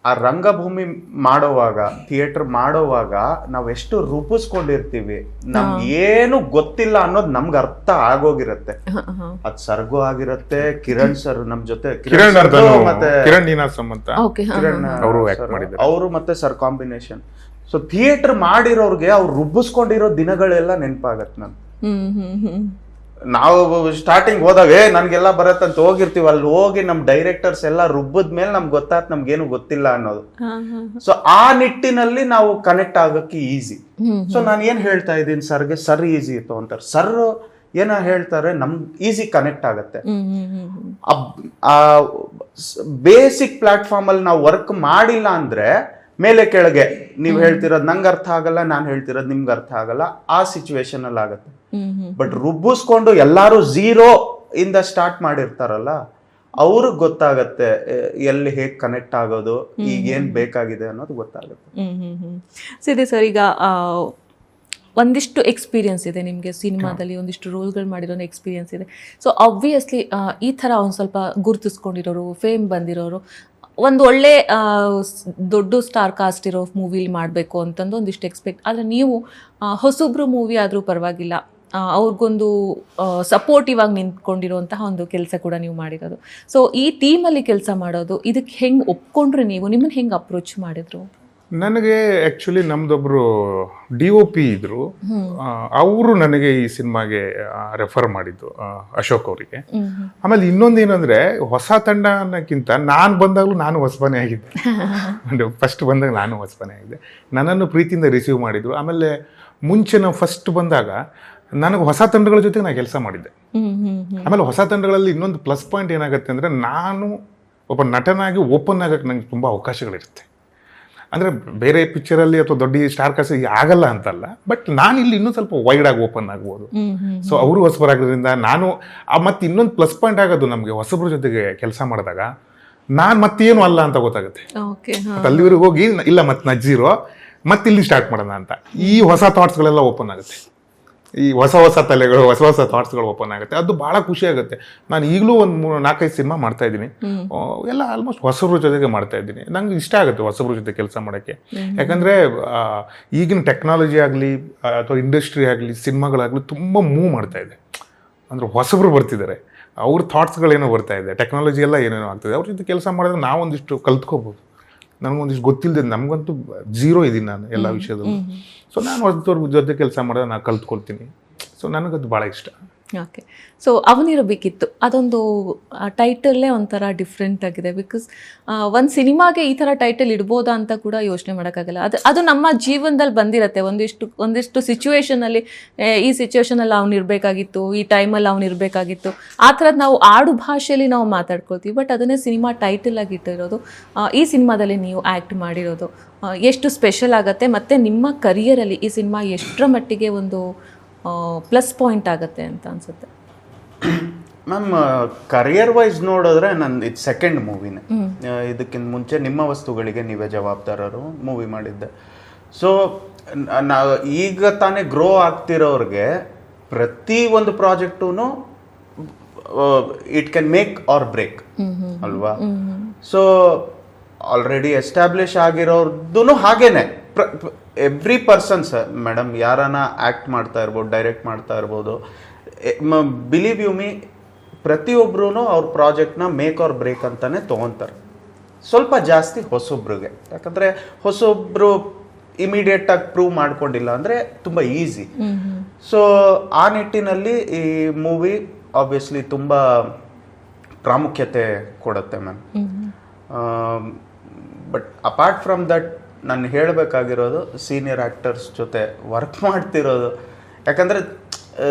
ಆ ರಂಗಭೂಮಿ ಮಾಡೋವಾಗ, ಥಿಯೇಟರ್ ಮಾಡೋವಾಗ ನಾವೆಷ್ಟು ರೂಪಿಸ್ಕೊಂಡಿರ್ತೀವಿ, ನಮ್ಗೆ ಏನು ಗೊತ್ತಿಲ್ಲ ಅನ್ನೋದು ನಮ್ಗೆ ಅರ್ಥ ಆಗೋಗಿರತ್ತೆ. ಅದ್ ಸರ್ಗೂ ಆಗಿರತ್ತೆ. ಕಿರಣ್ ಸರ್ ನಮ್ ಜೊತೆ, ಮತ್ತೆ ಅವರು ಮತ್ತೆ ಸರ್ ಕಾಂಬಿನೇಷನ್. ಸೊ ಥಿಯೇಟರ್ ಮಾಡಿರೋರ್ಗೆ ಅವ್ರು ರುಬ್ಬಿಸ್ಕೊಂಡಿರೋ ದಿನಗಳೆಲ್ಲ ನೆನಪಾಗತ್ತೆ ಮ್ಯಾಮ್. ನಾವು ಸ್ಟಾರ್ಟಿಂಗ್ ಹೋದಾಗ ನನ್ಗೆಲ್ಲ ಬರತ್ತಂತ ಹೋಗಿರ್ತೀವಿ, ಅಲ್ಲಿ ಹೋಗಿ ನಮ್ ಡೈರೆಕ್ಟರ್ಸ್ ಎಲ್ಲ ರುಬ್ಬದ್ಮೇಲೆ ನಮ್ಗೆ ಗೊತ್ತಾತ್ ನಮ್ಗೇನು ಗೊತ್ತಿಲ್ಲ ಅನ್ನೋದು. ಸೊ ಆ ನಿಟ್ಟಿನಲ್ಲಿ ನಾವು ಕನೆಕ್ಟ್ ಆಗಕ್ಕೆ ಈಸಿ. ಸೊ ನಾನು ಏನ್ ಹೇಳ್ತಾ ಇದ್ದೀನಿ ಸರ್ಗೆ, ಸರ್ ಈಸಿ ಇತ್ತು ಅಂತಾರೆ. ಸರ್ ಏನ ಹೇಳ್ತಾರೆ, ನಮ್ಗೆ ಈಸಿ ಕನೆಕ್ಟ್ ಆಗತ್ತೆ. ಬೇಸಿಕ್ ಪ್ಲಾಟ್ಫಾರ್ಮ್ ಅಲ್ಲಿ ನಾವು ವರ್ಕ್ ಮಾಡಿಲ್ಲ ಅಂದ್ರೆ ಮೇಲೆ ಕೆಳಗೆ ನೀವ್ ಹೇಳ್ತಿರೋದು ನಂಗೆ ಅರ್ಥ ಆಗಲ್ಲ, ನಾನು ಹೇಳ್ತಿರೋದು ನಿಮ್ಗೆ ಅರ್ಥ ಆಗಲ್ಲ, ಆ ಸಿಚುವೇಶನ್ ಅಲ್ಲಿ ಆಗತ್ತೆ. ಬಟ್ ರುಬ್ಬಿಸ್ಕೊಂಡು ಎಲ್ಲಾರು ಝೀರೋ ಇಂದ ಸ್ಟಾರ್ಟ್ ಮಾಡಿರ್ತಾರಲ್ಲ, ಅವ್ರಿಗೆ ಗೊತ್ತಾಗತ್ತೆ ಎಲ್ಲಿ ಹೇಗೆ ಕನೆಕ್ಟ್ ಆಗೋದು, ಈಗ ಏನ್ ಬೇಕಾಗಿದೆ ಅನ್ನೋದು ಗೊತ್ತಾಗುತ್ತೆ. ಸಿದೆ ಸರ್, ಈಗ ಒಂದಿಷ್ಟು ಎಕ್ಸ್ಪೀರಿಯನ್ಸ್ ಇದೆ ನಿಮಗೆ ಸಿನಿಮಾದಲ್ಲಿ, ಒಂದಿಷ್ಟು ರೋಲ್ಗಳು ಮಾಡಿರೋ ಎಕ್ಸ್ಪೀರಿಯನ್ಸ್ ಇದೆ. ಸೊ ಆಬ್ವಿಯಸ್ಲಿ ಈ ಥರ ಒಂದು ಸ್ವಲ್ಪ ಗುರುತಿಸ್ಕೊಂಡಿರೋರು, ಫೇಮ್ ಬಂದಿರೋರು, ಒಂದು ಒಳ್ಳೆ ದೊಡ್ಡ ಸ್ಟಾರ್ ಕಾಸ್ಟ್ ಇರೋ ಮೂವಿಲಿ ಮಾಡಬೇಕು ಅಂತಂದು ಒಂದಿಷ್ಟು ಎಕ್ಸ್ಪೆಕ್ಟ್. ಆದರೆ ನೀವು ಹೊಸಬ್ರು ಮೂವಿ ಆದರೂ ಪರವಾಗಿಲ್ಲ, ಅವ್ರಿಗೊಂದು ಸಪೋರ್ಟಿವ್ ಆಗಿ ನಿಂತ್ಕೊಂಡಿರುವಂತಹ ಒಂದು ಕೆಲಸ ಕೂಡ ನೀವು ಮಾಡಿರೋದು. ಸೊ ಈ ಟೀಮಲ್ಲಿ ಕೆಲಸ ಮಾಡೋದು, ಇದಕ್ಕೆ ಹೆಂಗೆ ಒಪ್ಕೊಂಡ್ರೆ ನೀವು, ನಿಮ್ಮನ್ನು ಹೆಂಗೆ ಅಪ್ರೋಚ್ ಮಾಡಿದ್ರು? ನನಗೆ ಆ್ಯಕ್ಚುಲಿ ನಮ್ಮದೊಬ್ಬರು DOP ಇದ್ದರು, ಅವರು ನನಗೆ ಈ ಸಿನಿಮಾಗೆ ರೆಫರ್ ಮಾಡಿದ್ದು, ಅಶೋಕ್ ಅವರಿಗೆ. ಆಮೇಲೆ ಇನ್ನೊಂದೇನೆಂದರೆ, ಹೊಸ ತಂಡ ಅನ್ನೋಕ್ಕಿಂತ ನಾನು ಬಂದಾಗಲೂ ನಾನು ಹೊಸಬನೇ ಆಗಿದ್ದೆ. ಫಸ್ಟ್ ಬಂದಾಗ ನಾನು ಹೊಸಬನೇ ಆಗಿದ್ದೆ. ನನ್ನನ್ನು ಪ್ರೀತಿಯಿಂದ ರಿಸೀವ್ ಮಾಡಿದರು. ಆಮೇಲೆ ಮುಂಚೆ ನಾವು ಫಸ್ಟ್ ಬಂದಾಗ ನನಗೆ ಹೊಸ ತಂಡಗಳ ಜೊತೆ ನಾನು ಕೆಲಸ ಮಾಡಿದ್ದೆ. ಆಮೇಲೆ ಹೊಸ ತಂಡಗಳಲ್ಲಿ ಇನ್ನೊಂದು ಪ್ಲಸ್ ಪಾಯಿಂಟ್ ಏನಾಗುತ್ತೆ ಅಂದರೆ, ನಾನು ಒಬ್ಬ ನಟನಾಗಿ ಓಪನ್ ಆಗೋಕ್ಕೆ ನನಗೆ ತುಂಬ ಅವಕಾಶಗಳಿರುತ್ತೆ. ಅಂದರೆ ಬೇರೆ ಪಿಕ್ಚರಲ್ಲಿ ಅಥವಾ ದೊಡ್ಡ ಸ್ಟಾರ್ ಕಾಸ್ಟ್ ಆಗಲ್ಲ ಅಂತಲ್ಲ, ಬಟ್ ನಾನು ಇಲ್ಲಿ ಇನ್ನೂ ಸ್ವಲ್ಪ ವೈಡಾಗಿ ಓಪನ್ ಆಗ್ಬೋದು. ಸೊ ಅವರು ಹೊಸಬರಾಗೋದ್ರಿಂದ ನಾನು ಮತ್ತು ಇನ್ನೊಂದು ಪ್ಲಸ್ ಪಾಯಿಂಟ್ ಆಗೋದು ನಮಗೆ ಹೊಸಬ್ರ ಜೊತೆಗೆ ಕೆಲಸ ಮಾಡಿದಾಗ ನಾನು ಮತ್ತೇನು ಅಲ್ಲ ಅಂತ ಗೊತ್ತಾಗುತ್ತೆ. ಅಲ್ಲಿವರೆಗೆ ಹೋಗಿ ಇಲ್ಲ ಮತ್ತೆ ನಜ್ಜಿರೋ ಮತ್ತೆ ಇಲ್ಲಿ ಸ್ಟಾರ್ಟ್ ಮಾಡೋಣ ಅಂತ ಈ ಹೊಸ ಥಾಟ್ಸ್ಗಳೆಲ್ಲ ಓಪನ್ ಆಗುತ್ತೆ. ಈ ಹೊಸ ತಲೆಗಳು, ಹೊಸ ಥಾಟ್ಸ್ಗಳು ಓಪನ್ ಆಗುತ್ತೆ. ಅದು ಭಾಳ ಖುಷಿ ಆಗುತ್ತೆ. ನಾನು ಈಗಲೂ ಒಂದು 4-5 ಸಿನಿಮಾ ಮಾಡ್ತಾ ಇದ್ದೀನಿ, ಎಲ್ಲ ಆಲ್ಮೋಸ್ಟ್ ಹೊಸಬ್ರ ಜೊತೆಗೆ ಮಾಡ್ತಾ ಇದ್ದೀನಿ. ನಂಗೆ ಇಷ್ಟ ಆಗುತ್ತೆ ಹೊಸಬ್ರ ಜೊತೆ ಕೆಲಸ ಮಾಡೋಕ್ಕೆ. ಯಾಕಂದರೆ ಈಗಿನ ಟೆಕ್ನಾಲಜಿ ಆಗಲಿ ಅಥವಾ ಇಂಡಸ್ಟ್ರಿ ಆಗಲಿ ಸಿನಿಮಾಗಳಾಗಲಿ ತುಂಬ ಮೂವ್ ಮಾಡ್ತಾ ಇದೆ. ಅಂದರೆ ಹೊಸಬ್ರು ಬರ್ತಿದ್ದಾರೆ, ಅವ್ರ ಥಾಟ್ಸ್ಗಳೇನೋ ಬರ್ತಾ ಇದೆ, ಟೆಕ್ನಾಲಜಿ ಎಲ್ಲ ಏನೇನೋ ಆಗ್ತದೆ. ಅವ್ರ ಜೊತೆ ಕೆಲಸ ಮಾಡಿದ್ರೆ ನಾವೊಂದಿಷ್ಟು ಕಲ್ತ್ಕೋಬೋದು. ನನಗೊಂದಿಷ್ಟು ಗೊತ್ತಿಲ್ಲದೆ, ನಮಗಂತೂ ಝೀರೋ ಇದ್ದೀನಿ ನಾನು ಎಲ್ಲ ವಿಷಯದಲ್ಲೂ. ಸೊ ನಾನು ಹೊಸದವ್ರ ಜೊತೆ ಕೆಲಸ ಮಾಡಿದ್ರೆ ನಾನು ಕಲ್ತ್ಕೊಳ್ತೀನಿ. ಸೊ ನನಗದು ಭಾಳ ಇಷ್ಟ. ಓಕೆ. ಸೊ ಅವನಿರಬೇಕಿತ್ತು, ಅದೊಂದು ಟೈಟಲ್ಲೇ ಒಂಥರ ಡಿಫ್ರೆಂಟ್ ಆಗಿದೆ. ಬಿಕಾಸ್ ಒಂದು ಸಿನಿಮಾಗೆ ಈ ಥರ ಟೈಟಲ್ ಇಡ್ಬೋದಾ ಅಂತ ಕೂಡ ಯೋಚನೆ ಮಾಡೋಕ್ಕಾಗಲ್ಲ. ಅದು ನಮ್ಮ ಜೀವನದಲ್ಲಿ ಬಂದಿರತ್ತೆ. ಒಂದಿಷ್ಟು ಸಿಚುವೇಶನಲ್ಲಿ, ಈ ಸಿಚುವೇಶನಲ್ಲಿ ಅವನಿರಬೇಕಾಗಿತ್ತು, ಈ ಟೈಮಲ್ಲಿ ಅವನಿರಬೇಕಾಗಿತ್ತು, ಆ ಥರದ್ದು ನಾವು ಆಡು ಭಾಷೆಯಲ್ಲಿ ನಾವು ಮಾತಾಡ್ಕೊಳ್ತೀವಿ. ಬಟ್ ಅದನ್ನೇ ಸಿನಿಮಾ ಟೈಟಲ್ ಆಗಿ ಇಟ್ಟಿರೋದು, ಈ ಸಿನಿಮಾದಲ್ಲಿ ನೀವು ಆ್ಯಕ್ಟ್ ಮಾಡಿರೋದು ಎಷ್ಟು ಸ್ಪೆಷಲ್ ಆಗುತ್ತೆ, ಮತ್ತು ನಿಮ್ಮ ಕರಿಯರಲ್ಲಿ ಈ ಸಿನಿಮಾ ಎಷ್ಟರ ಮಟ್ಟಿಗೆ ಒಂದು ಪ್ಲಸ್ ಪಾಯಿಂಟ್ ಆಗುತ್ತೆ ಅಂತ ಅನ್ಸುತ್ತೆ? ಮ್ಯಾಮ್, ಕರಿಯರ್ ವೈಸ್ ನೋಡಿದ್ರೆ ಇದು ಸೆಕೆಂಡ್ ಮೂವಿನೇ. ಇದಕ್ಕಿಂತ ಮುಂಚೆ ನಿಮ್ಮ ವಸ್ತುಗಳಿಗೆ ನೀವೇ ಜವಾಬ್ದಾರರು ಮೂವಿ ಮಾಡಿದ್ದೆ. ಸೊ ನಾವು ಈಗ ತಾನೇ ಗ್ರೋ ಆಗ್ತಿರೋರಿಗೆ ಪ್ರತಿ ಒಂದು ಪ್ರಾಜೆಕ್ಟೂ it can make or break ಅಲ್ವಾ? ಸೊ ಆಲ್ರೆಡಿ ಎಸ್ಟಾಬ್ಲಿಷ್ ಆಗಿರೋರ್ದು ಹಾಗೇನೆ ಎವ್ರಿ ಪರ್ಸನ್ಸ್ ಮೇಡಮ್, ಯಾರನ್ನ ಆ್ಯಕ್ಟ್ ಮಾಡ್ತಾ ಇರ್ಬೋದು, ಡೈರೆಕ್ಟ್ ಮಾಡ್ತಾ ಇರ್ಬೋದು, ಬಿಲೀವ್ ಯು ಮೀ, ಪ್ರತಿಯೊಬ್ಬರೂ ಅವ್ರ ಪ್ರಾಜೆಕ್ಟ್ನ ಮೇಕ್ ಆರ್ ಬ್ರೇಕ್ ಅಂತಾನೆ ತೊಗೊತಾರೆ. ಸ್ವಲ್ಪ ಜಾಸ್ತಿ ಹೊಸೊಬ್ರಿಗೆ, ಯಾಕಂದರೆ ಹೊಸೊಬ್ರು ಇಮಿಡಿಯೇಟಾಗಿ ಪ್ರೂವ್ ಮಾಡ್ಕೊಂಡಿಲ್ಲ ಅಂದರೆ ತುಂಬ ಈಸಿ. ಸೊ ಆ ನಿಟ್ಟಿನಲ್ಲಿ ಈ ಮೂವಿ ಆಬ್ವಿಯಸ್ಲಿ ತುಂಬ ಪ್ರಾಮುಖ್ಯತೆ ಕೊಡುತ್ತೆ ma'am. But apart from that, ನಾನು ಹೇಳಬೇಕಾಗಿರೋದು ಸೀನಿಯರ್ ಆ್ಯಕ್ಟರ್ಸ್ ಜೊತೆ ವರ್ಕ್ ಮಾಡ್ತಿರೋದು. ಯಾಕಂದರೆ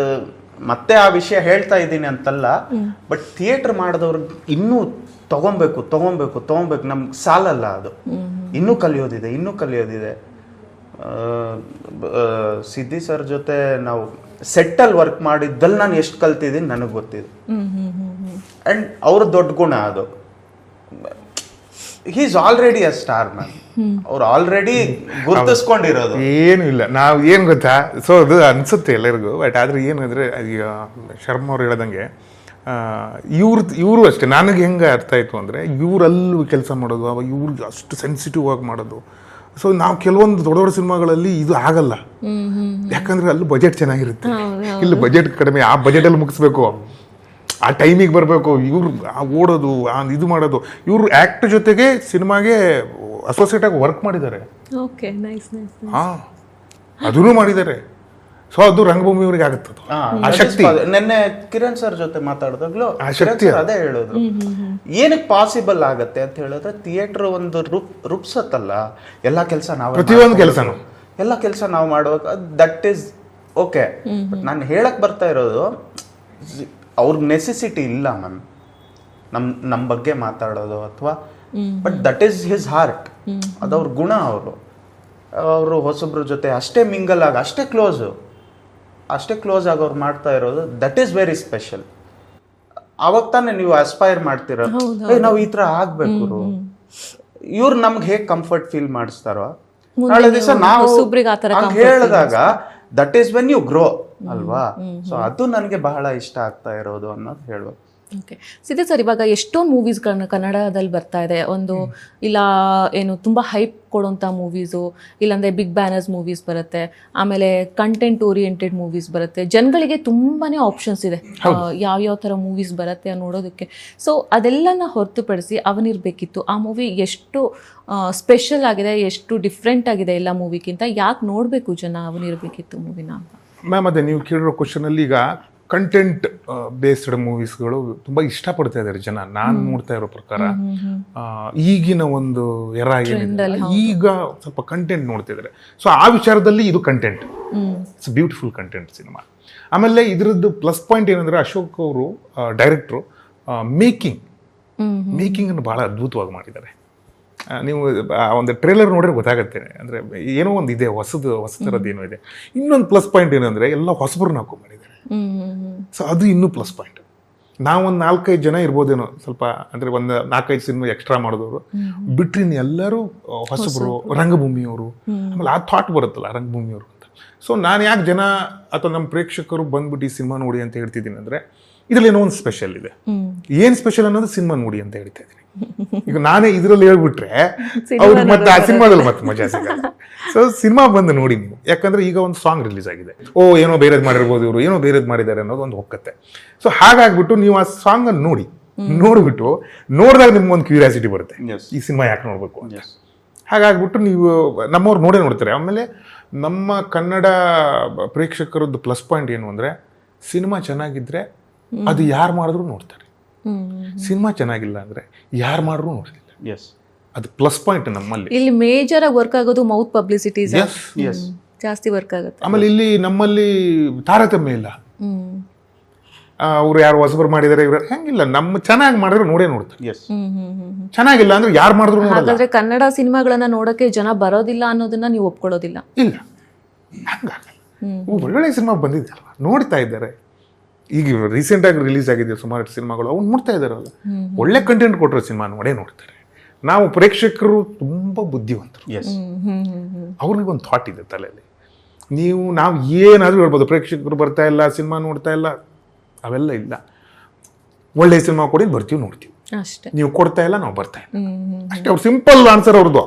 ಮತ್ತೆ ಆ ವಿಷಯ ಹೇಳ್ತಾ ಇದ್ದೀನಿ ಅಂತಲ್ಲ, ಬಟ್ ಥಿಯೇಟ್ರ್ ಮಾಡಿದವ್ರಿಗೆ ಇನ್ನೂ ತೊಗೊಬೇಕು ನಮ್ಗೆ ಸಾಲಲ್ಲ. ಅದು ಇನ್ನೂ ಕಲಿಯೋದಿದೆ. ಸಿದ್ದಿ ಸರ್ ಜೊತೆ ನಾವು ಸೆಟ್ಟಲ್ಲಿ ವರ್ಕ್ ಮಾಡಿದ್ದಲ್ಲಿ ನಾನು ಎಷ್ಟು ಕಲ್ತಿದ್ದೀನಿ ನನಗೆ ಗೊತ್ತಿದೆ. ಆ್ಯಂಡ್ ಅವ್ರ ದೊಡ್ಡ ಗುಣ ಅದು. He is already a star man. ಅವ್ರು ಆಲ್ರೆಡಿ ಗುರುತಿಸ್ಕೊಂಡಿರೋದು ಏನು ಇಲ್ಲ. ನಾವು ಏನು ಗೊತ್ತಾ, ಸೊ ಅದು ಅನಿಸುತ್ತೆ ಎಲ್ಲರಿಗೂ. ಬಟ್ ಆದರೆ ಏನು ಅಂದರೆ, ಈಗ ಶರ್ಮಾ ಅವ್ರು ಹೇಳ್ದಂಗೆ ಇವರು ಅಷ್ಟೇ. ನನಗೆ ಹೆಂಗೆ ಅರ್ಥ ಆಯಿತು ಅಂದರೆ, ಇವರಲ್ಲೂ ಕೆಲಸ ಮಾಡೋದು, ಅವಾಗ ಇವ್ರಿಗೆ ಅಷ್ಟು ಸೆನ್ಸಿಟಿವ್ ಆಗಿ ಮಾಡೋದು. ಸೊ ನಾವು ಕೆಲವೊಂದು ದೊಡ್ಡ ದೊಡ್ಡ ಸಿನಿಮಾಗಳಲ್ಲಿ ಇದು ಆಗಲ್ಲ, ಯಾಕಂದರೆ ಅಲ್ಲಿ ಬಜೆಟ್ ಚೆನ್ನಾಗಿರುತ್ತೆ, ಇಲ್ಲಿ ಬಜೆಟ್ ಕಡಿಮೆ. ಆ ಬಜೆಟಲ್ಲಿ ಮುಗಿಸ್ಬೇಕು, ಆ ಟೈಮಿಗೆ ಬರಬೇಕು. ಇವ್ರು ಓಡೋದು, ಇದು ಮಾಡೋದು. ಇವರು ಆ್ಯಕ್ಟ್ ಜೊತೆಗೆ ಸಿನಿಮಾಗೆ ಅಸೋಸಿಯೇಟ್ ಆಗಿ ವರ್ಕ್ ಮಾಡಿದ್ದಾರೆ. ಅದನ್ನು ಮಾಡಿದ್ದಾರೆ. ಸೊ ಅದು ರಂಗಭೂಮಿ ಅವರಿಗೆ ಆಗುತ್ತದು ಆ ಶಕ್ತಿ. ನೆನ್ನೆ ಕಿರಣ್ ಸರ್ ಜೊತೆ ಮಾತಾಡಿದಾಗ್ಲೂ ಆ ಶಕ್ತಿ ಅದೇ ಹೇಳಿದ್ರು. ಏನಕ್ಕೆ ಪಾಸಿಬಲ್ ಆಗತ್ತೆ ಅಂತ ಹೇಳಿದ್ರೆ, ಥಿಯೇಟರ್ ಒಂದು ರೂಪಿಸತ್ತಲ್ಲ, ಎಲ್ಲ ಕೆಲಸ ನಾವು, ಪ್ರತಿಯೊಂದು ಕೆಲಸನೂ, ಎಲ್ಲ ಕೆಲಸ ನಾವು ಮಾಡುವಾಗ ದಟ್ ಈಸ್ ಓಕೆ. ಬಟ್ ನಾನು ಹೇಳಕ್ ಬರ್ತಾ ಇರೋದು, ಅವ್ರಿಗೆ ನೆಸೆಸಿಟಿ ಇಲ್ಲ ಮ್ಯಾಮ್ ನಮ್ಮ ಬಗ್ಗೆ ಮಾತಾಡೋದು ಅಥವಾ, but that is his heart, ಅದವ್ರ ಗುಣ. ಅವರು ಹೊಸಬ್ರ ಜೊತೆ ಅಷ್ಟೇ ಮಿಂಗಲ್ ಆಗಿ, ಅಷ್ಟೇ ಕ್ಲೋಸ್ ಆಗಿ ಅವ್ರು ಮಾಡ್ತಾ ಇರೋದು, ದಟ್ ಈಸ್ ವೆರಿ ಸ್ಪೆಷಲ್. ಅವಾಗ ತಾನೇ ನೀವು ಅಸ್ಪೈರ್ ಮಾಡ್ತೀರ ನಾವು ಈ ತರ ಆಗ್ಬೇಕು. ಇವ್ರು ನಮ್ಗೆ ಹೇಗ್ ಕಂಫರ್ಟ್ ಫೀಲ್ ಮಾಡಿಸ್ತಾರೋ ನಾಳೆ ದಿವಸ ನಾವು ಹೇಳಿದಾಗ that is when you grow ಅಲ್ವಾ. ಸೊ ಅದು ನನಗೆ ಬಹಳ ಇಷ್ಟ ಆಗ್ತಾ ಇರೋದು ಅನ್ನೋದು ಹೇಳ್ಬೇಕು. ಓಕೆ ಸಿದ್ಧ ಸರ್, ಇವಾಗ ಎಷ್ಟೊಂದು ಮೂವೀಸ್ಗಳನ್ನ ಕನ್ನಡದಲ್ಲಿ ಬರ್ತಾ ಇದೆ. ಒಂದು ಇಲ್ಲ ಏನು ತುಂಬ ಹೈಪ್ ಕೊಡೋಂಥ ಮೂವೀಸು, ಇಲ್ಲಾಂದರೆ ಬಿಗ್ ಬ್ಯಾನರ್ಸ್ ಮೂವೀಸ್ ಬರುತ್ತೆ, ಆಮೇಲೆ ಕಂಟೆಂಟ್ ಓರಿಯೆಂಟೆಡ್ ಮೂವೀಸ್ ಬರುತ್ತೆ. ಜನಗಳಿಗೆ ತುಂಬಾ ಆಪ್ಷನ್ಸ್ ಇದೆ ಯಾವ್ಯಾವ ಥರ ಮೂವೀಸ್ ಬರುತ್ತೆ ನೋಡೋದಕ್ಕೆ. ಸೊ ಅದೆಲ್ಲನ ಹೊರತುಪಡಿಸಿ ಅವನಿರಬೇಕಿತ್ತು ಆ ಮೂವಿ ಎಷ್ಟು ಸ್ಪೆಷಲ್ ಆಗಿದೆ, ಎಷ್ಟು ಡಿಫ್ರೆಂಟ್ ಆಗಿದೆ ಎಲ್ಲ ಮೂವಿಗಿಂತ, ಯಾಕೆ ನೋಡಬೇಕು ಜನ ಅವನಿರಬೇಕಿತ್ತು ಮೂವಿನ ಅಂತ? ಮ್ಯಾಮ್ ಅದೇ ನೀವು ಕೇಳಿರೋ ಕ್ವಶನಲ್ಲಿ ಈಗ ಕಂಟೆಂಟ್ ಬೇಸ್ಡ್ ಮೂವೀಸ್ಗಳು ತುಂಬ ಇಷ್ಟಪಡ್ತಾ ಇದ್ದಾರೆ ಜನ. ನಾನು ನೋಡ್ತಾ ಇರೋ ಪ್ರಕಾರ ಈಗಿನ ಒಂದು ಎರ ಏನಿದೆ ಈಗ ಸ್ವಲ್ಪ ಕಂಟೆಂಟ್ ನೋಡ್ತಿದ್ದಾರೆ. ಸೊ ಆ ವಿಚಾರದಲ್ಲಿ ಇದು content, it's beautiful content cinema. ಆಮೇಲೆ ಇದರದ್ದು ಪ್ಲಸ್ ಪಾಯಿಂಟ್ ಏನಂದರೆ ಅಶೋಕ್ ಅವರು ಡೈರೆಕ್ಟ್ರು ಮೇಕಿಂಗನ್ನು ಭಾಳ ಅದ್ಭುತವಾಗಿ ಮಾಡಿದ್ದಾರೆ. ನೀವು ಒಂದು ಟ್ರೇಲರ್ ನೋಡಿದ್ರೆ ಗೊತ್ತಾಗುತ್ತೆ, ಅಂದರೆ ಏನೋ ಒಂದು ಇದೆ ಹೊಸದರದ್ದು ಏನೋ ಇದೆ. ಇನ್ನೊಂದು ಪ್ಲಸ್ ಪಾಯಿಂಟ್ ಏನಂದರೆ ಎಲ್ಲ ಹೊಸಬ್ರನ್ನ ಹಾಕೊಂಡ್ಬಂದಿದ್ದಾರೆ. ಸೊ ಅದು ಇನ್ನೂ ಪ್ಲಸ್ ಪಾಯಿಂಟ್. ನಾವೊಂದು 4-5 ಜನ ಇರ್ಬೋದೇನೋ, ಸ್ವಲ್ಪ ಅಂದರೆ ಒಂದು 4-5 ಸಿನಿಮಾ ಎಕ್ಸ್ಟ್ರಾ ಮಾಡಿದವರು ಬಿಟ್ರಿ ಎಲ್ಲರೂ ಹೊಸಬ್ರು, ರಂಗಭೂಮಿಯವರು. ಆಮೇಲೆ ಆ ಥಾಟ್ ಬರುತ್ತಲ್ಲ ರಂಗಭೂಮಿಯವರು ಅಂತ. ಸೊ ನಾನು ಯಾಕೆ ಜನ ಅಥವಾ ನಮ್ಮ ಪ್ರೇಕ್ಷಕರು ಬಂದ್ಬಿಟ್ಟು ಈ ಸಿನಿಮಾ ನೋಡಿ ಅಂತ ಹೇಳ್ತಿದ್ದೀನಿ ಅಂದರೆ, ಇದರಲ್ಲಿ ಏನೋ ಒಂದು ಸ್ಪೆಷಲ್ ಇದೆ. ಏನು ಸ್ಪೆಷಲ್ ಅನ್ನೋದು ಸಿನಿಮಾ ನೋಡಿ ಅಂತ ಹೇಳ್ತಾ ಇದ್ದೀನಿ. ಈಗ ನಾನೇ ಇದರಲ್ಲಿ ಹೇಳ್ಬಿಟ್ರೆ ಅವ್ರಿಗೆ ಮತ್ತೆ ಆ ಸಿನಿಮಾದಲ್ಲಿ ಮತ್ತೆ ಮಜಾ ಸಿಗಲ್ಲ. ಸೊ ಸಿನಿಮಾ ಬಂದು ನೋಡಿ ನೀವು, ಯಾಕಂದ್ರೆ ಈಗ ಒಂದು ಸಾಂಗ್ ರಿಲೀಸ್ ಆಗಿದೆ, ಏನೋ ಬೇರೆದ್ ಮಾಡಿರ್ಬೋದು ಇವರು, ಏನೋ ಬೇರೆದ್ ಮಾಡಿದ್ದಾರೆ ಅನ್ನೋದು ಒಂದು ಹೊಕ್ಕತ್ತೆ. ಸೊ ಹಾಗಾಗ್ಬಿಟ್ಟು ನೀವು ಆ ಸಾಂಗ್ ಅನ್ನು ನೋಡ್ಬಿಟ್ಟು ನೋಡಿದಾಗ ನಿಮ್ಗೊಂದು ಕ್ಯೂರಿಯಾಸಿಟಿ ಬರುತ್ತೆ, ಈ ಸಿನಿಮಾ ಯಾಕೆ ನೋಡ್ಬೇಕು ಅಂತ. ಹಾಗಾಗ್ಬಿಟ್ಟು ನೀವು ನಮ್ಮವ್ರು ನೋಡ್ತಾರೆ. ಆಮೇಲೆ ನಮ್ಮ ಕನ್ನಡ ಪ್ರೇಕ್ಷಕರದ್ದು ಪ್ಲಸ್ ಪಾಯಿಂಟ್ ಏನು ಅಂದರೆ, ಸಿನಿಮಾ ಚೆನ್ನಾಗಿದ್ರೆ ಅದು ಯಾರು ಮಾಡಿದ್ರು ನೋಡ್ತಾರೆ. ಸಿನಿಮಾ ಚೆನ್ನಾಗಿಲ್ಲ ಅಂದ್ರೆ ಯಾರು ಮಾಡಿದ್ರು ನೋಡ್ತಿಲ್ಲ. ಅದು ಪ್ಲಸ್ ಪಾಯಿಂಟ್ ನಮ್ಮಲ್ಲಿ. ಇಲ್ಲಿ ಮೇಜರ್ ಆಗಿ ವರ್ಕ್ ಆಗೋದು ಮೌತ್ ಪಬ್ಲಿಸಿಟೀಸ್ ಜಾಸ್ತಿ ವರ್ಕ್ ಆಗುತ್ತೆ. ಆಮೇಲೆ ಇಲ್ಲಿ ನಮ್ಮಲ್ಲಿ ತಾರತಮ್ಯ ಇಲ್ಲ. ಅವ್ರು ಯಾರು ಹೊಸಬರು ಮಾಡಿದಾರೆ ಇವ್ರು ಹೆಂಗಿಲ್ಲ, ನಮ್ಮ ಚೆನ್ನಾಗಿ ಮಾಡಿದ್ರೆ ನೋಡೇ ನೋಡ್ತಾರೆ. ಚೆನ್ನಾಗಿಲ್ಲ ಅಂದ್ರೆ ಯಾರು ಮಾಡಿದ್ರು ನೋಡಲ್ಲ. ಹಾಗಾದ್ರೆ ಕನ್ನಡ ಸಿನಿಮಾಗಳನ್ನ ನೋಡಕ್ಕೆ ಜನ ಬರೋದಿಲ್ಲ ಅನ್ನೋದನ್ನ ನೀವು ಒಪ್ಕೊಳ್ಳೋದಿಲ್ಲ? ಇಲ್ಲ, ಹಂಗಾಗಲ್ಲ. ಒಳ್ಳೊಳ್ಳೆ ಸಿನಿಮಾ ಬಂದಿದ್ದಲ್ಲ, ನೋಡ್ತಾ ಇದ್ದಾರೆ. ಈಗ ರೀಸೆಂಟಾಗಿ ರಿಲೀಸ್ ಆಗಿದೆ ಸುಮಾರು ಸಿನಿಮಾಗಳು, ಅವ್ನು ನೋಡ್ತಾ ಇದ್ದಾರಲ್ಲ, ಒಳ್ಳೆ ಕಂಟೆಂಟ್ ಕೊಟ್ಟರೆ ಸಿನಿಮಾ ನೋಡ್ತಾರೆ. ನಾವು ಪ್ರೇಕ್ಷಕರು ತುಂಬ ಬುದ್ಧಿವಂತರು. ಅವ್ರಿಗೆ ಒಂದು ಥಾಟ್ ಇದೆ ತಲೆಯಲ್ಲಿ. ನಾವು ಏನಾದರೂ ಹೇಳ್ಬೋದು, ಪ್ರೇಕ್ಷಕರು ಬರ್ತಾ ಇಲ್ಲ, ಸಿನಿಮಾ ನೋಡ್ತಾ ಇಲ್ಲ, ಅವೆಲ್ಲ ಇಲ್ಲ. ಒಳ್ಳೆ ಸಿನಿಮಾ ಕೊಡಿ, ಬರ್ತೀವಿ ನೋಡ್ತೀವಿ ಅಷ್ಟೇ. ನೀವು ಕೊಡ್ತಾ ಇಲ್ಲ, ನಾವು ಬರ್ತಾ ಇಲ್ಲ ಅಷ್ಟೇ. ಅವ್ರು ಸಿಂಪಲ್ ಆನ್ಸರ್ ಅವ್ರದ್ದು.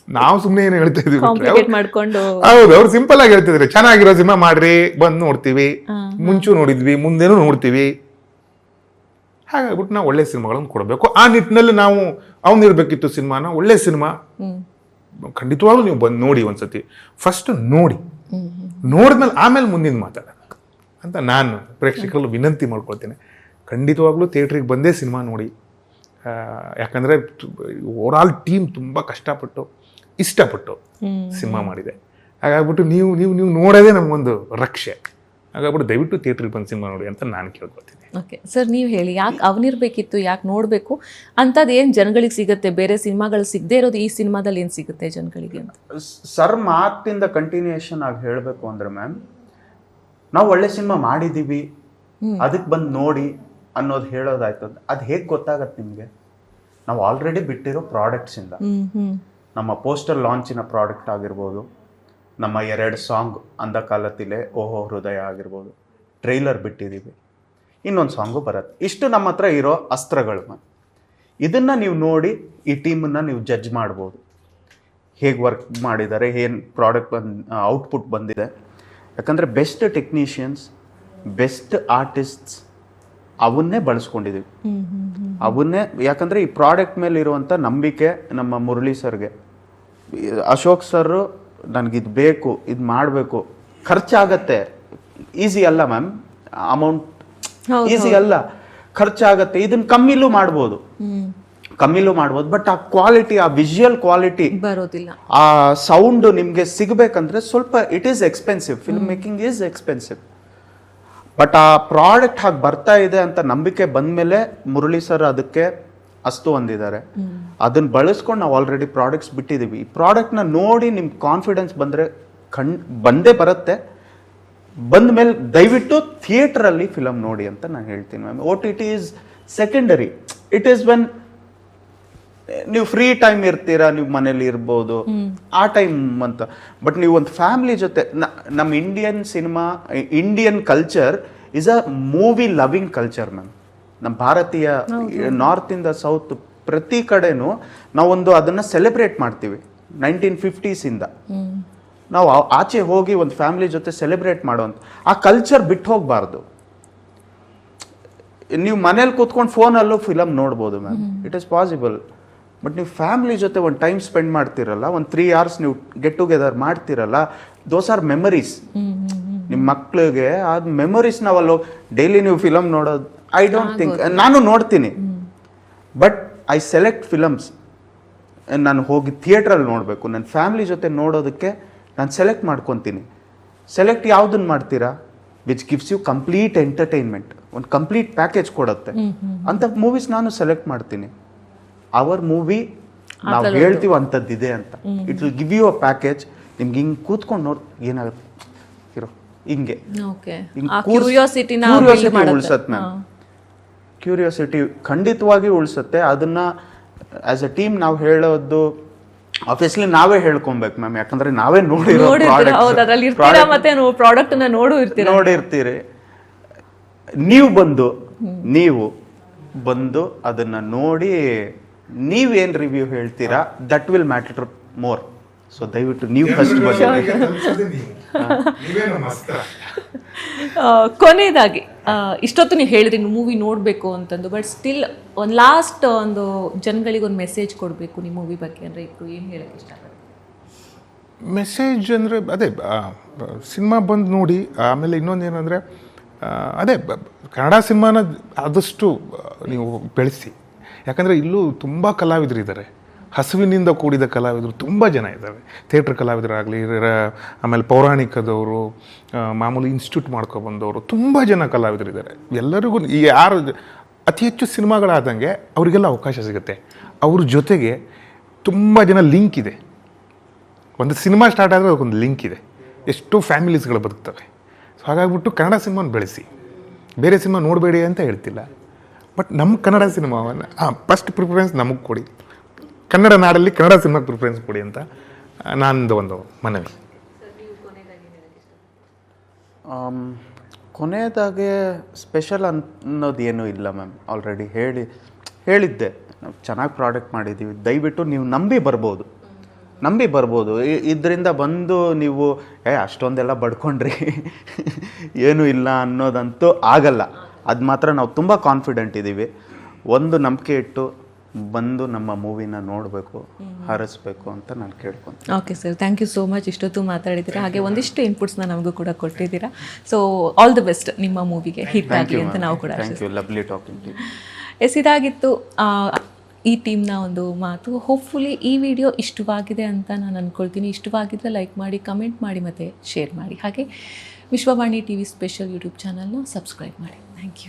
ನಾವು ಸುಮ್ಮನೆ ಏನು ಹೇಳ್ತಾ ಇದೀವಿ, ಹೌದು, ಅವ್ರು ಸಿಂಪಲ್ ಆಗಿ ಹೇಳ್ತಿದ್ರೆ ಚೆನ್ನಾಗಿರೋ ಸಿನಿಮಾ ಮಾಡ್ರಿ, ಬಂದು ನೋಡ್ತೀವಿ, ಮುಂಚೆ ನೋಡಿದ್ವಿ, ಮುಂದೇನು ನೋಡ್ತೀವಿ. ಹಾಗಾಗ್ಬಿಟ್ಟು ನಾವು ಒಳ್ಳೆ ಸಿನಿಮಾಗಳನ್ನು ಕೊಡಬೇಕು. ಆ ನಿಟ್ಟಿನಲ್ಲಿ ನಾವು ಅವನಿರ್ಬೇಕಿತ್ತು ಸಿನಿಮಾನ. ಒಳ್ಳೆ ಸಿನಿಮಾ ಖಂಡಿತವಾಗ್ಲೂ ನೀವು ಬಂದು ನೋಡಿ ಒಂದ್ಸತಿ. ಫಸ್ಟ್ ನೋಡಿದ್ಮೇಲೆ ಆಮೇಲೆ ಮುಂದಿನ ಮಾತಾಡೋಣ ಅಂತ ನಾನು ಪ್ರೇಕ್ಷಕರಲ್ಲಿ ವಿನಂತಿ ಮಾಡ್ಕೊಳ್ತೇನೆ. ಖಂಡಿತವಾಗ್ಲೂ ಥಿಯೇಟ್ರಿಗೆ ಬಂದೇ ಸಿನಿಮಾ ನೋಡಿ. ಯಾಕಂದರೆ ಓವರಾಲ್ ಟೀಮ್ ತುಂಬ ಕಷ್ಟಪಟ್ಟು ಇಷ್ಟಪಟ್ಟು ಸಿನಿಮಾ ಮಾಡಿದೆ. ಹಾಗಾಗ್ಬಿಟ್ಟು ನೀವು ನೋಡೋದೇ ನಮಗೊಂದು ರಕ್ಷೆ. ಹಾಗಾಗ್ಬಿಟ್ಟು ದಯವಿಟ್ಟು ಥಿಯೇಟ್ರಿಗೆ ಬಂದು ಸಿನಿಮಾ ನೋಡಿ ಅಂತ ನಾನು ಕೇಳ್ಕೊಳ್ತೀನಿ. ಓಕೆ ಸರ್, ನೀವು ಹೇಳಿ, ಯಾಕೆ ಅವನಿರ್ಬೇಕಿತ್ತು, ಯಾಕೆ ನೋಡಬೇಕು ಅಂಥದ್ದು ಏನು ಜನಗಳಿಗೆ ಸಿಗುತ್ತೆ, ಬೇರೆ ಸಿನಿಮಾಗಳು ಸಿಗದೆ ಇರೋದು ಈ ಸಿನಿಮಾದಲ್ಲಿ ಏನು ಸಿಗುತ್ತೆ ಜನಗಳಿಗೆ ಅಂತ? ಸರ್ ಮಾತಿಂದ ಕಂಟಿನ್ಯೂಯೇಷನ್ ಆಗಿ ಹೇಳಬೇಕು ಅಂದರೆ ಮ್ಯಾಮ್, ನಾವು ಒಳ್ಳೆ ಸಿನಿಮಾ ಮಾಡಿದ್ದೀವಿ, ಅದಕ್ಕೆ ಬಂದು ನೋಡಿ ಅನ್ನೋದು ಹೇಳೋದಾಯ್ತು. ಅದು ಹೇಗೆ ಗೊತ್ತಾಗತ್ತೆ ನಿಮಗೆ? ನಾವು ಆಲ್ರೆಡಿ ಬಿಟ್ಟಿರೋ ಪ್ರಾಡಕ್ಟ್ಸಿಂದ, ನಮ್ಮ ಪೋಸ್ಟರ್ ಲಾಂಚಿನ ಪ್ರಾಡಕ್ಟ್ ಆಗಿರ್ಬೋದು, ನಮ್ಮ 2 ಸಾಂಗ್ ಅಂಧಕಾಲತಿಲೆ, ಓಹೋ ಹೃದಯ ಆಗಿರ್ಬೋದು, ಟ್ರೈಲರ್ ಬಿಟ್ಟಿದ್ದೀವಿ, ಇನ್ನೊಂದು ಸಾಂಗು ಬರುತ್ತೆ. ಇಷ್ಟು ನಮ್ಮ ಹತ್ರ ಇರೋ ಅಸ್ತ್ರಗಳು. ಇದನ್ನು ನೀವು ನೋಡಿ ಈ ಟೀಮನ್ನು ನೀವು ಜಡ್ಜ್ ಮಾಡ್ಬೋದು, ಹೇಗೆ ವರ್ಕ್ ಮಾಡಿದ್ದಾರೆ, ಏನು ಪ್ರಾಡಕ್ಟ್ ಔಟ್ಪುಟ್ ಬಂದಿದೆ. ಯಾಕಂದರೆ ಬೆಸ್ಟ್ ಟೆಕ್ನಿಷಿಯನ್ಸ್, ಬೆಸ್ಟ್ ಆರ್ಟಿಸ್ಟ್ಸ್ ಅವನ್ನೇ ಬಳಸ್ಕೊಂಡಿದ್ದೀವಿ. ಅವನ್ನೇ, ಯಾಕಂದರೆ ಈ ಪ್ರಾಡಕ್ಟ್ ಮೇಲೆ ಇರುವಂಥ ನಂಬಿಕೆ ನಮ್ಮ ಮುರಳಿ ಸರ್ಗೆ. ಅಶೋಕ್ ಸರ್ ನನಗಿದು ಬೇಕು, ಇದು ಮಾಡಬೇಕು, ಖರ್ಚಾಗತ್ತೆ, ಈಸಿ ಅಲ್ಲ ಮ್ಯಾಮ್, ಅಮೌಂಟ್ ಈಸಿ ಅಲ್ಲ, ಖರ್ಚಾಗತ್ತೆ. ಇದನ್ನ ಕಮ್ಮಿಲೂ ಮಾಡ್ಬೋದು, ಬಟ್ ಆ ಕ್ವಾಲಿಟಿ, ಆ ವಿಜುವಲ್ ಕ್ವಾಲಿಟಿ ಬರೋದಿಲ್ಲ. ಆ ಸೌಂಡ್ ನಿಮಗೆ ಸಿಗಬೇಕಂದ್ರೆ ಸ್ವಲ್ಪ it is expensive. Film making is expensive. But ಆ ಪ್ರಾಡಕ್ಟ್ ಹಾಗೆ ಬರ್ತಾ ಇದೆ ಅಂತ ನಂಬಿಕೆ ಬಂದಮೇಲೆ ಮುರಳಿ ಸರ್ ಅದಕ್ಕೆ ಅಸ್ತು ಹೊಂದಿದ್ದಾರೆ. ಅದನ್ನ ಬಳಸ್ಕೊಂಡು ನಾವು ಆಲ್ರೆಡಿ ಪ್ರಾಡಕ್ಟ್ಸ್ ಬಿಟ್ಟಿದ್ದೀವಿ. ಈ ಪ್ರಾಡಕ್ಟ್ನ ನೋಡಿ ನಿಮ್ಗೆ ಕಾನ್ಫಿಡೆನ್ಸ್ ಬಂದರೆ ಬಂದೇ ಬರುತ್ತೆ. ಬಂದ ಮೇಲೆ ದಯವಿಟ್ಟು ಥಿಯೇಟ್ರಲ್ಲಿ ಫಿಲಮ್ ನೋಡಿ ಅಂತ ನಾನು ಹೇಳ್ತೀನಿ ma'am. OTT is secondary. It is when ನೀವು ಫ್ರೀ ಟೈಮ್ ಇರ್ತೀರಾ, ನೀವು ಮನೇಲಿ ಇರ್ಬೋದು, ಆ ಟೈಮ್ ಅಂತ. ಬಟ್ ನೀವು ಒಂದು ಫ್ಯಾಮಿಲಿ ಜೊತೆ, ನಮ್ಮ Indian cinema, Indian culture is a movie loving culture ma'am. ನಮ್ಮ ಭಾರತೀಯ ನಾರ್ತ್ ಇಂದ ಸೌತ್ ಪ್ರತಿ ಕಡೆನೂ ನಾವೊಂದು ಅದನ್ನ ಸೆಲೆಬ್ರೇಟ್ ಮಾಡ್ತೀವಿ. 1950s ಇಂದ ನಾವು ಆಚೆ ಹೋಗಿ ಒಂದು ಫ್ಯಾಮಿಲಿ ಜೊತೆ ಸೆಲೆಬ್ರೇಟ್ ಮಾಡೋಂಥ ಆ ಕಲ್ಚರ್ ಬಿಟ್ಟು ಹೋಗಬಾರ್ದು. ನೀವು ಮನೇಲಿ ಕೂತ್ಕೊಂಡು ಫೋನಲ್ಲೂ ಫಿಲಮ್ ನೋಡ್ಬೋದು ma'am, it is possible. But ನೀವು ಫ್ಯಾಮಿಲಿ ಜೊತೆ ಒಂದು ಟೈಮ್ ಸ್ಪೆಂಡ್ ಮಾಡ್ತಿರಲ್ಲ, ಒಂದು 3 hours ನೀವು ಗೆಟ್ ಟುಗೆದರ್ ಮಾಡ್ತಿರಲ್ಲ, ದೋಸ್ ಆರ್ ಮೆಮರೀಸ್. ನಿಮ್ಮ ಮಕ್ಳಿಗೆ ಆ ಮೆಮೊರೀಸ್ ನಾವಲ್ಲಿ ಡೈಲಿ ನೀವು ಫಿಲಮ್ ನೋಡೋದು, ಐ ಡೋಂಟ್ ಥಿಂಕ್, ನಾನು ನೋಡ್ತೀನಿ ಬಟ್ ಐ ಸೆಲೆಕ್ಟ್ ಫಿಲಮ್ಸ್. ನಾನು ಹೋಗಿ ಥಿಯೇಟ್ರಲ್ಲಿ ನೋಡಬೇಕು, ನನ್ನ ಫ್ಯಾಮಿಲಿ ಜೊತೆ ನೋಡೋದಕ್ಕೆ ನಾನು ಸೆಲೆಕ್ಟ್ ಮಾಡ್ಕೊತೀನಿ. ಸೆಲೆಕ್ಟ್ ಯಾವುದನ್ನು ಮಾಡ್ತೀರಾ? Which gives you complete entertainment, ಒಂದು ಕಂಪ್ಲೀಟ್ ಪ್ಯಾಕೇಜ್ ಕೊಡುತ್ತೆ ಅಂತ ಮೂವೀಸ್ ನಾನು ಸೆಲೆಕ್ಟ್ ಮಾಡ್ತೀನಿ. ಅವರ್ ಮೂವಿ ನಾವು ಹೇಳ್ತೀವಿ ಅಂಥದ್ದಿದೆ ಅಂತ, it will give you a package. ನಿಮ್ಗೆ ಹಿಂಗೆ ಕೂತ್ಕೊಂಡು ನೋಡಿ ಏನಾಗುತ್ತೆ ಇರೋ ಹಿಂಗೆ ಕ್ಯೂರಿಯಾಸಿಟಿ ಉಳಿಸತ್ತೆ ಮ್ಯಾಮ್. ಕ್ಯೂರಿಯಾಸಿಟಿ ಖಂಡಿತವಾಗಿ ಉಳಿಸುತ್ತೆ. ಅದನ್ನ ಆಸ್ ಅ ಟೀಮ್ ನಾವು ಹೇಳೋದು ಆಬ್ವಿಯಸ್ಲಿ ನಾವೇ ಹೇಳ್ಕೊಬೇಕು ಮ್ಯಾಮ್, ಯಾಕಂದ್ರೆ ನಾವೇ ನೋಡಿರ್ತೀರಿ. ನೀವು ಬಂದು ಅದನ್ನ ನೋಡಿ ನೀವೇನ್ ರಿವ್ಯೂ ಹೇಳ್ತೀರಾ, that will matter more. So ದಯವಿಟ್ಟು ನೀವು ಫಸ್ಟ್ ಕೊನೆಯದಾಗಿ ಇಷ್ಟೊತ್ತು ನೀವು ಹೇಳಿದ್ರಿ ಮೂವಿ ನೋಡಬೇಕು ಅಂತಂದು, ಬಟ್ ಸ್ಟಿಲ್ ಒಂದು ಲಾಸ್ಟ್ ಒಂದು ಜನಗಳಿಗೆ ಒಂದು ಮೆಸೇಜ್ ಕೊಡಬೇಕು ನಿಮ್ಮ ಮೂವಿ ಬಗ್ಗೆ ಅಂದರೆ ಇಬ್ಬರು ಏನು ಹೇಳಕ್ಕೆ ಇಷ್ಟಪಡ್ತೀವಿ? ಮೆಸೇಜ್ ಅಂದರೆ ಅದೇ ಸಿನಿಮಾ ಬಂದು ನೋಡಿ. ಆಮೇಲೆ ಇನ್ನೊಂದು ಏನಂದರೆ ಅದೇ ಕನ್ನಡ ಸಿನಿಮಾನ ಆದಷ್ಟು ನೀವು ಬೆಳೆಸಿ. ಯಾಕಂದರೆ ಇಲ್ಲೂ ತುಂಬ ಕಲಾವಿದರಿದ್ದಾರೆ, ಹಸುವಿನಿಂದ ಕೂಡಿದ ಕಲಾವಿದರು ತುಂಬ ಜನ ಇದ್ದಾರೆ. ಥಿಯೇಟ್ರ್ ಕಲಾವಿದರಾಗಲಿ, ಆಮೇಲೆ ಪೌರಾಣಿಕದವರು, ಮಾಮೂಲಿ ಇನ್ಸ್ಟಿಟ್ಯೂಟ್ ಮಾಡ್ಕೊಬಂದವರು, ತುಂಬ ಜನ ಕಲಾವಿದರಿದ್ದಾರೆ. ಎಲ್ಲರಿಗೂ ಯಾರು ಅತಿ ಹೆಚ್ಚು ಸಿನಿಮಾಗಳಾದಂಗೆ ಅವರಿಗೆಲ್ಲ ಅವಕಾಶ ಸಿಗುತ್ತೆ. ಅವ್ರ ಜೊತೆಗೆ ತುಂಬ ಜನ ಲಿಂಕ್ ಇದೆ. ಒಂದು ಸಿನಿಮಾ ಸ್ಟಾರ್ಟ್ ಆದರೆ ಅದಕ್ಕೊಂದು ಲಿಂಕ್ ಇದೆ. ಎಷ್ಟೋ ಫ್ಯಾಮಿಲೀಸ್ಗಳು ಬದುಕ್ತವೆ. ಸೊ ಹಾಗಾಗ್ಬಿಟ್ಟು ಕನ್ನಡ ಸಿನಿಮಾನ ಬೆಳೆಸಿ. ಬೇರೆ ಸಿನಿಮಾ ನೋಡಬೇಡಿ ಅಂತ ಹೇಳ್ತಿಲ್ಲ, ಬಟ್ ನಮ್ಮ ಕನ್ನಡ ಸಿನಿಮಾವನ್ನು ಫಸ್ಟ್ ಪ್ರಿಫರೆನ್ಸ್ ನಮಗೆ ಕೊಡಿ. ಕನ್ನಡ ನಾಡಲ್ಲಿ ಕನ್ನಡ ಸಿನಿಮಾಗೆ ಪ್ರಿಫರೆನ್ಸ್ ಕೊಡಿ ಅಂತ ನಂದು ಒಂದು ಮನವಿ. ಕೊನೆಯದಾಗೆ ಸ್ಪೆಷಲ್ ಅನ್ನೋದು ಏನೂ ಇಲ್ಲ ಮ್ಯಾಮ್. ಆಲ್ರೆಡಿ ಹೇಳಿದ್ದೆ, ನಾವು ಚೆನ್ನಾಗಿ ಪ್ರಾಡಕ್ಟ್ ಮಾಡಿದ್ದೀವಿ. ದಯವಿಟ್ಟು ನೀವು ನಂಬಿ ಬರ್ಬೋದು. ಇದರಿಂದ ಬಂದು ನೀವು ಅಷ್ಟೊಂದೆಲ್ಲ ಬಡ್ಕೊಂಡ್ರಿ ಏನೂ ಇಲ್ಲ ಅನ್ನೋದಂತೂ ಆಗಲ್ಲ. ಅದು ಮಾತ್ರ ನಾವು ತುಂಬ ಕಾನ್ಫಿಡೆಂಟ್ ಇದ್ದೀವಿ. ಒಂದು ನಂಬಿಕೆ ಇಟ್ಟು ಬಂದು ನಮ್ಮ ಮೂವಿನ ನೋಡಬೇಕು, ಹರಿಸ್ಬೇಕು ಅಂತ ನಾನು ಕೇಳ್ಕೊಂತೀನಿ. Okay sir, thank you so much. ಇಷ್ಟೊತ್ತು ಮಾತಾಡಿದ್ದೀರಾ, ಹಾಗೆ ಒಂದಿಷ್ಟು ಇನ್ಪುಟ್ಸ್ನ ನಮಗೂ ಕೂಡ ಕೊಟ್ಟಿದ್ದೀರಾ. ಸೊ ಆಲ್ ದಿ ಬೆಸ್ಟ್ ನಿಮ್ಮ ಮೂವಿಗೆ ಹಿಟ್ ಆಗಲಿ ಅಂತ ನಾವು ಕೂಡ. Thank you, lovely talking to you. Yes, ಇದಾಗಿತ್ತು ಈ ಟೀಮ್ನ ಒಂದು ಮಾತು. ಹೋಪ್ಫುಲಿ ಈ ವಿಡಿಯೋ ಇಷ್ಟವಾಗಿದೆ ಅಂತ ನಾನು ಅಂದ್ಕೊಳ್ತೀನಿ. ಇಷ್ಟವಾಗಿದ್ದರೆ ಲೈಕ್ ಮಾಡಿ, ಕಮೆಂಟ್ ಮಾಡಿ ಮತ್ತು ಶೇರ್ ಮಾಡಿ. ಹಾಗೆ ವಿಶ್ವವಾಣಿ TV ಸ್ಪೆಷಲ್ ಯೂಟ್ಯೂಬ್ ಚಾನಲ್ನ ಸಬ್ಸ್ಕ್ರೈಬ್ ಮಾಡಿ. Thank you.